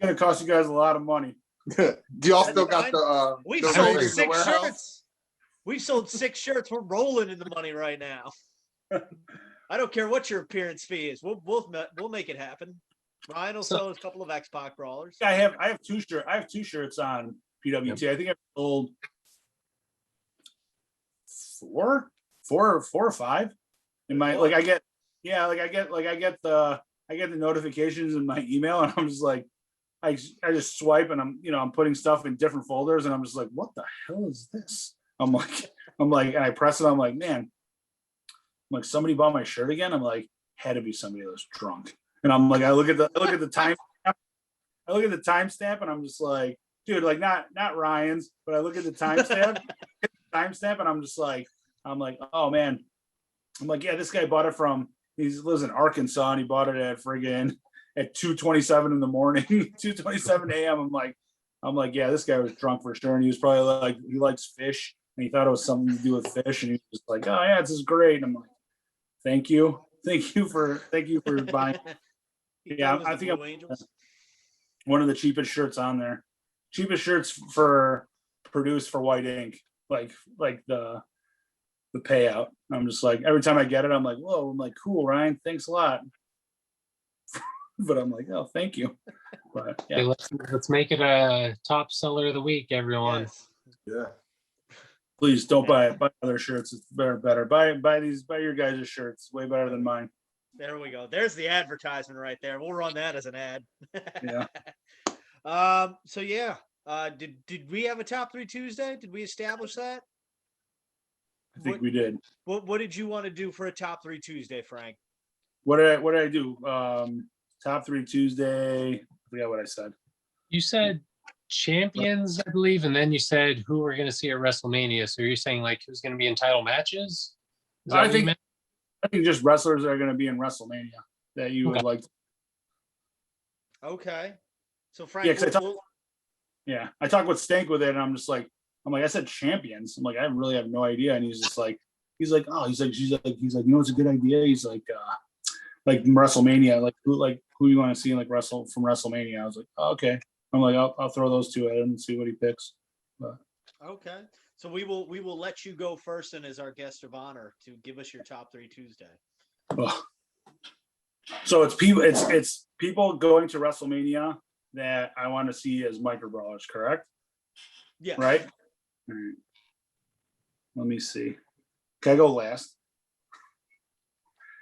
gonna cost you guys a lot of money. Do y'all still got the? We've sold 6 shirts. We've sold 6 shirts. We're rolling in the money right now. I don't care what your appearance fee is. We'll make it happen. Ryan will sell a couple of Mach Brawlers. I have 2 shirts. I have 2 shirts on PWT. I think I've sold 4 or 5. In my I get the notifications in my email, and I'm just like, I just swipe, and I'm putting stuff in different folders, and I'm just like, what the hell is this? I'm like, and I press it. I'm like, man, I'm like, somebody bought my shirt again. I'm like, had to be somebody that was drunk. And I'm like, I look at the timestamp, and I'm just like, dude, like not Ryan's, but I look at the timestamp, and I'm like, oh man. I'm like, yeah, this guy bought it he lives in Arkansas, and he bought it at friggin' at 2:27 in the morning, 2:27 a.m. I'm like, yeah, this guy was drunk for sure. And he was probably like, he likes fish, and he thought it was something to do with fish. And he was just like, oh yeah, this is great. And I'm like, thank you for buying. Yeah, I think I'm one of the cheapest shirts on there. Cheapest shirts produced for white ink, like the payout. I'm just like, every time I get it, I'm like, whoa, I'm like, cool, Ryan, thanks a lot. But I'm like, oh, thank you. But yeah. Hey, let's make it a top seller of the week, everyone. Yes. Yeah. Please don't buy other shirts. It's better. Buy your guys' shirts. Way better than mine. There we go. There's the advertisement right there. We'll run that as an ad. Yeah. So yeah. Did we have a top 3 Tuesday? Did we establish that? I think we did. What did you want to do for a top 3 Tuesday, Frank? What did I do? Top 3 Tuesday. I forgot what I said. You said champions, I believe, and then you said who we're going to see at WrestleMania. So you're saying like who's going to be in title matches? Is that I what you think meant? just wrestlers that are going to be in WrestleMania that you would like. Okay. So Frank, Yeah, I talked with Stank with it, and I'm like, I said champions. I'm like, I really have no idea. And he's like, you know, it's a good idea. He's like WrestleMania, like who you want to see in like from WrestleMania. I was like, oh, okay. I'm like, I'll throw those two at him and see what he picks. But. Okay. So we will let you go first and as our guest of honor to give us your top 3 Tuesday. Oh. So it's people going to WrestleMania that I want to see as Micro Brawlers, correct? Yeah. Right? All right. Let me see. Can I go last?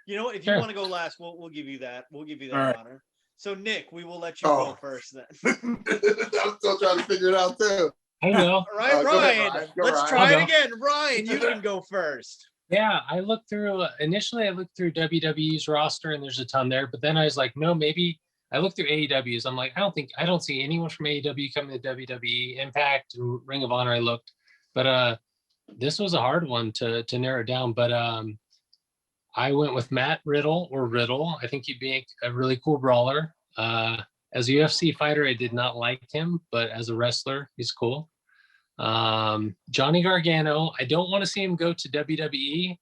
You know, if you want to go last, we'll give you that. We'll give you that honor. So Nick, we will let you go first then. I'm still trying to figure it out too. I know. All right, Ryan. Ryan. Let's try it again. Ryan, you can go first. Yeah, I looked through WWE's roster and there's a ton there, but then I was like, no, maybe I looked through AEW's. I'm like, I don't see anyone from AEW coming to WWE. Impact and Ring of Honor I looked, but this was a hard one to narrow it down. But I went with Matt Riddle. I think he'd be a really cool brawler. As a UFC fighter, I did not like him, but as a wrestler, he's cool. Johnny Gargano, I don't want to see him go to WWE,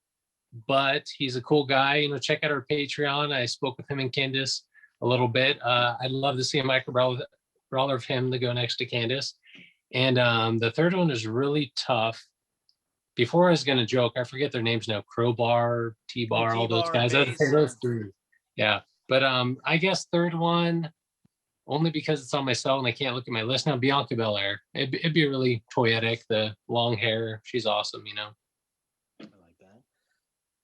but he's a cool guy. You know, check out our Patreon. I spoke with him and Candice a little bit. I'd love to see a micro brawler of him to go next to Candice. And the third one is really tough. Before I was going to joke, I forget their names now. Crowbar, T-Bar, all those guys. I'd say those three. Yeah. But I guess third one, only because it's on my cell and I can't look at my list now, Bianca Belair. It'd be really toyetic, the long hair. She's awesome, you know. I like that.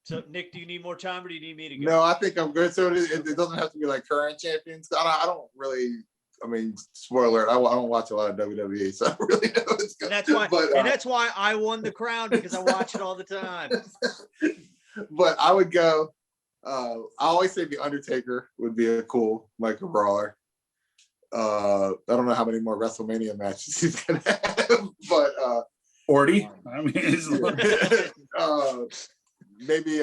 So, Nick, do you need more time or do you need me to go? No, I think I'm good. So it doesn't have to be like current champions. I don't really, I mean, spoiler, I don't watch a lot of WWE, so I don't really know what's good. And that's why I won the crown, because I watch it all the time. But I would go, I always say the Undertaker would be a cool micro brawler. I don't know how many more WrestleMania matches he's gonna have, but 40. I mean, maybe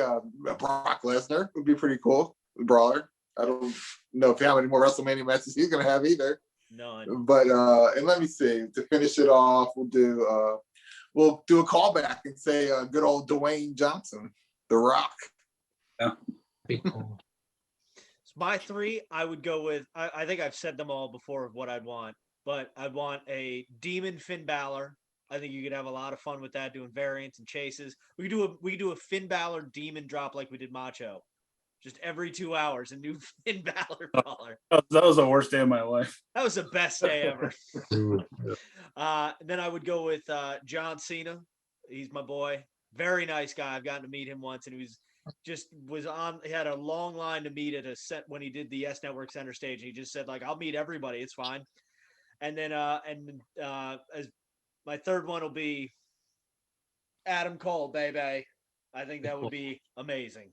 Brock Lesnar would be pretty cool, brawler. I don't know how many more WrestleMania matches he's gonna have either. None. But and let me see, to finish it off, we'll do a callback and say good old Dwayne Johnson, The Rock. Yeah. Be cool. My 3, I would go with, I think I've said them all before of what I'd want, but I'd want a Demon Finn Balor. I think you could have a lot of fun with that, doing variants and chases. We could do a Finn Balor Demon drop like we did Macho. Just every 2 hours, a new Finn Balor brawler. That was the worst day of my life. That was the best day ever. Then I would go with John Cena. He's my boy. Very nice guy. I've gotten to meet him once, and he had a long line to meet at a set when he did the S Network Center stage. He just said, like, I'll meet everybody, it's fine. And then as my third one will be Adam Cole, baby. I think that would be amazing.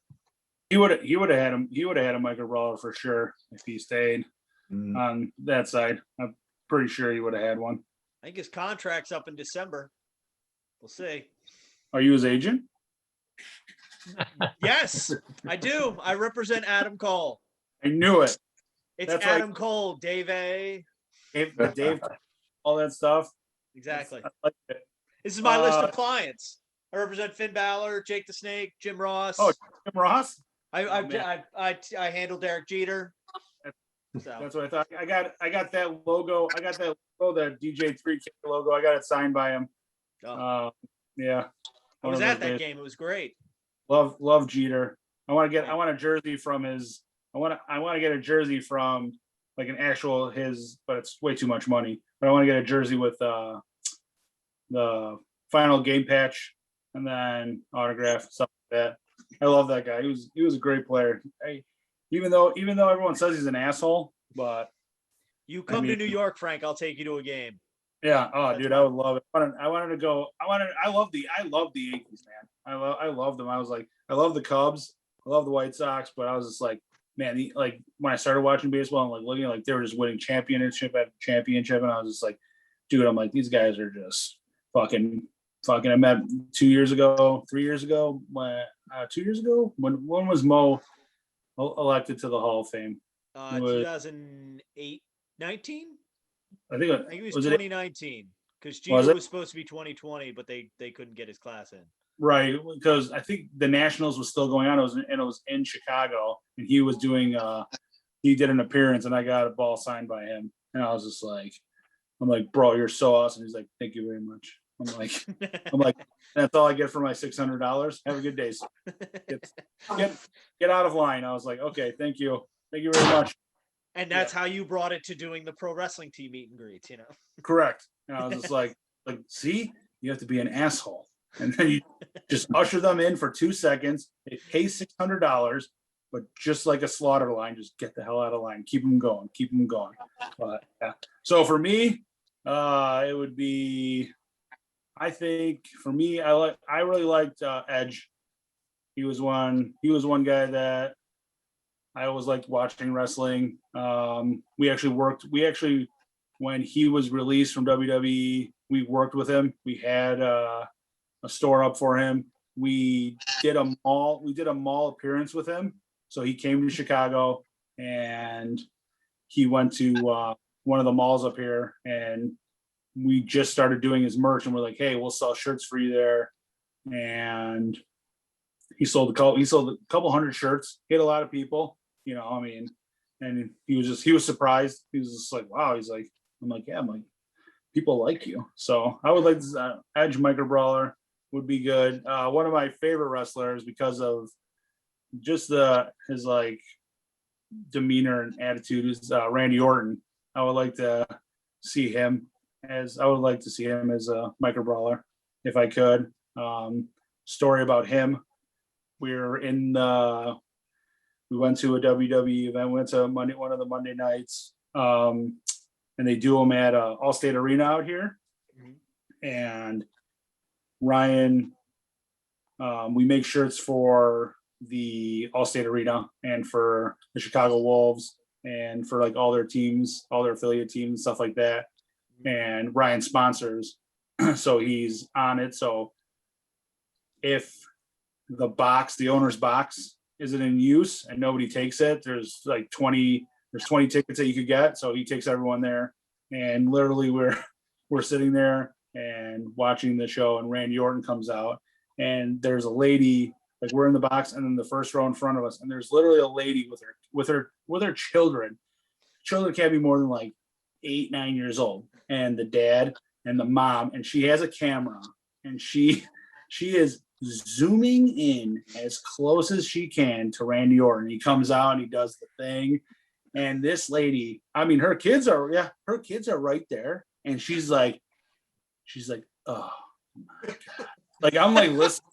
He would have had him. He would have had a micro brawler for sure if he stayed on that side. I'm pretty sure he would have had one. I think his contract's up in December. We'll see. Are you his agent? Yes, I do. I represent Adam Cole. I knew it. It's That's Adam Cole, Dave, Dave, all that stuff. Exactly. I like it. This is my list of clients. I represent Finn Balor, Jake the Snake, Jim Ross. Oh, Jim Ross. I handle Derek Jeter. That's what I thought. I got that logo. That DJ 3K logo. I got it signed by him. Oh. Yeah. I was at that game. It was great. Love Jeter. I want a jersey from his. I want to get a jersey from like an actual his, but it's way too much money. But I want to get a jersey with the final game patch and then autograph, stuff like that. I love that guy. He was a great player. Even though everyone says he's an asshole, but you come to New York, Frank, I'll take you to a game. Yeah. Oh, dude, I would love it. I wanted to go. I love the Yankees, man. I loved them. I was like, I love the Cubs, I love the White Sox, but I was just like, man, like when I started watching baseball and like looking at like they were just winning championship after championship, and I was just like, dude, I'm like, these guys are just fucking. I met 2 years ago, 3 years ago, 2 years ago. When was Mo elected to the Hall of Fame? 2008, 19? I think I think it was was 2019 because Was Gio it? was supposed to be 2020, but they couldn't get his class in. Right, because I think the Nationals was still going on. It was in Chicago, and he was doing. He did an appearance, and I got a ball signed by him, and I was just like, I'm like, bro, you're so awesome. He's like, thank you very much. I'm like, that's all I get for my $600. Have a good day. Get out of line. I was like, okay, thank you very much. And that's how you brought it to doing the pro wrestling team meet and greets, you know? Correct. And I was just like, see, you have to be an asshole. And then you just usher them in for 2 seconds. They pay $600, but just like a slaughter line, just get the hell out of line. Keep them going. But, yeah. So for me, it would be, I think for me, I really liked Edge. He was one guy that I always liked watching wrestling. We actually when he was released from WWE, we worked with him. We had a store up for him. We did a mall appearance with him. So he came to Chicago and he went to one of the malls up here, and we just started doing his merch, and we're like, hey, we'll sell shirts for you there. And he sold a couple hundred shirts. Hit a lot of people, you know, I mean, and he was surprised. He was just like, wow. He's like, I'm like, people like you. So I would like this Edge Micro Brawler would be good. One of my favorite wrestlers, because of just his like demeanor and attitude, is Randy Orton. I would like to see him as a Micro Brawler if I could. Story about him: we went to a WWE event. Went to one of the Monday nights, and they do them at Allstate Arena out here. And Ryan, we make shirts for the Allstate Arena and for the Chicago Wolves and for like all their teams, all their affiliate teams and stuff like that. And Ryan sponsors, so he's on it. So if the owner's box isn't in use and nobody takes it, there's 20 tickets that you could get. So he takes everyone there, and literally we're sitting there and watching the show, and Randy Orton comes out, and there's a lady, like we're in the box, and then the first row in front of us, and there's literally a lady with her children. Children can't be more than like 8-9 years old, and the dad and the mom, and she has a camera, and she is zooming in as close as she can to Randy Orton. He comes out and he does the thing, and this lady, I mean, her kids are right there, and she's like, oh my God. Like, I'm like listening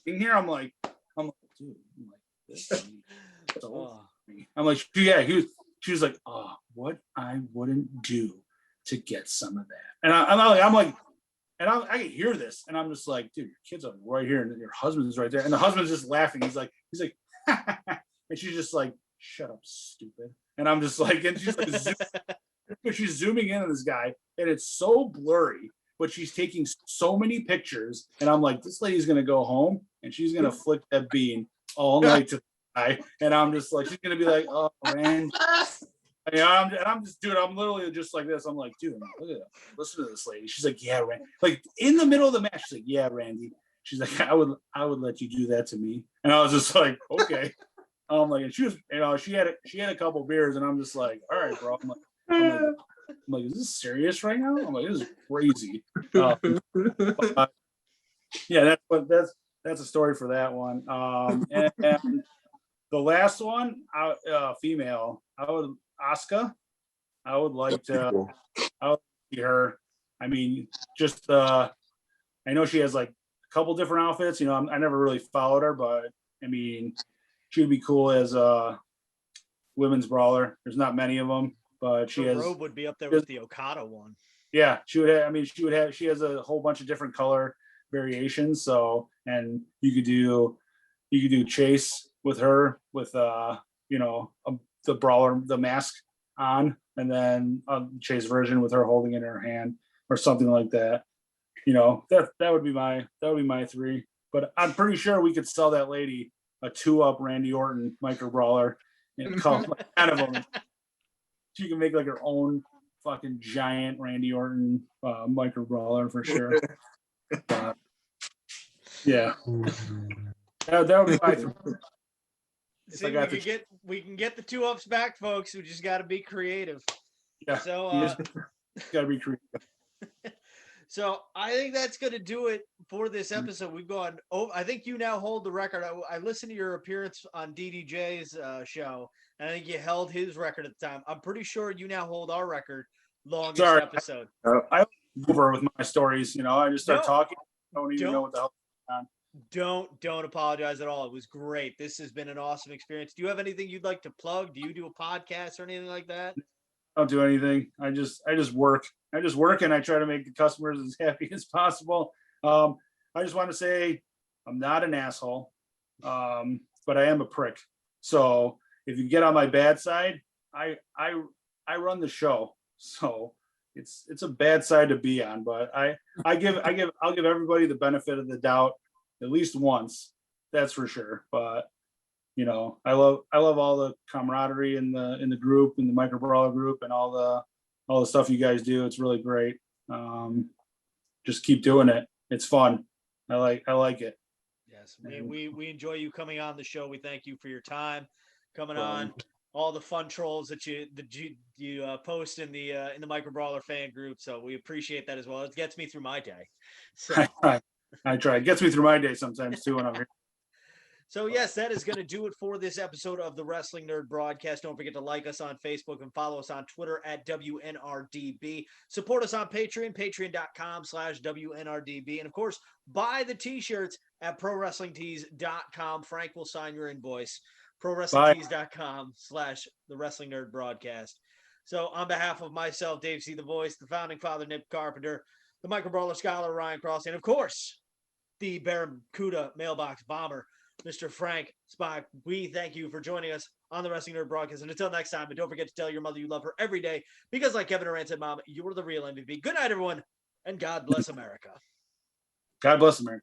here, I'm like, dude, I'm like, this lady, I'm like, she was like, oh, what I wouldn't do to get some of that. And I'm like, and I can hear this, and I'm just like, dude, your kids are right here, and your husband's right there, and the husband's just laughing. He's like, and she's just like, shut up, stupid. And I'm just like, and she's like, she's zooming in on this guy, and it's so blurry, but she's taking so many pictures, and I'm like, this lady's gonna go home, and she's gonna flick that bean all night to the guy, and I'm just like, she's gonna be like, oh, Rand. And I'm just, dude, I'm literally just like this. I'm like, dude, look at that. Listen to this lady. She's like, yeah, Randy. Like in the middle of the match, she's like, yeah, Randy. She's like, I would let you do that to me. And I was just like, okay. I'm like, and she was, you know, she had a couple beers, and I'm just like, all right, bro. I'm like, is this serious right now? I'm like, this is crazy. Yeah, that's a story for that one. And the last one, female, Asuka. I would like to see her. I mean, just I know she has like a couple different outfits. You know, I never really followed her, but I mean, she would be cool as a women's brawler. There's not many of them, but she has. Robe would be up there with the Okada one. Yeah, she would have. I mean, she has a whole bunch of different color variations. So, and you could do chase with her with the brawler, the mask on, and then a chase version with her holding it in her hand or something like that. That would be my three. But I'm pretty sure we could sell that lady a 2-up Randy Orton micro brawler and call like 10 of them. She can make like her own fucking giant Randy Orton micro brawler for sure. Yeah, that would be my three. See, we can get the 2-ups back, folks. We just got to be creative. Yeah. So Gotta be creative. So I think that's going to do it for this episode. We've gone. Oh, I think you now hold the record. I listened to your appearance on DDJ's show, and I think you held his record at the time. I'm pretty sure you now hold our record, longest episode. I over with my stories. I just start talking. Don't even know what the hell is going on. Don't apologize at all. It was great. This has been an awesome experience. Do you have anything you'd like to plug? Do you do a podcast or anything like that? I don't do anything. I just work. I just work and I try to make the customers as happy as possible. I just want to say I'm not an asshole, but I am a prick. So if you get on my bad side, I run the show. So it's a bad side to be on, but I'll give everybody the benefit of the doubt at least once. That's for sure. But I love all the camaraderie in the group, in the micro brawler group, and all the stuff you guys do. It's really great. Just keep doing it. It's fun. I like it. Yes, we enjoy you coming on the show. We thank you for your time coming on. All the fun trolls that you post in the micro brawler fan group. So we appreciate that as well. It gets me through my day. So I try. It gets me through my day sometimes too when I'm here. So yes, that is going to do it for this episode of the Wrestling Nerd Broadcast. Don't forget to like us on Facebook and follow us on Twitter at WNRDB. Support us on Patreon, patreon.com/WNRDB. And of course, buy the t-shirts at ProWrestlingTees.com. Frank will sign your invoice. ProWrestlingTees.com/the Wrestling Nerd Broadcast. So on behalf of myself, DaveCTheVoice, the founding father, Nick Carpenter, the micro brawler scholar, Ryan Crossley, and of course, the Barracuda mailbox bomber, Mr. Frank Spahic, we thank you for joining us on the Wrestling Nerd Broadcast. And until next time, and don't forget to tell your mother you love her every day, because like Kevin Durant said, Mom, you're the real MVP. Good night, everyone, and God bless America. God bless America.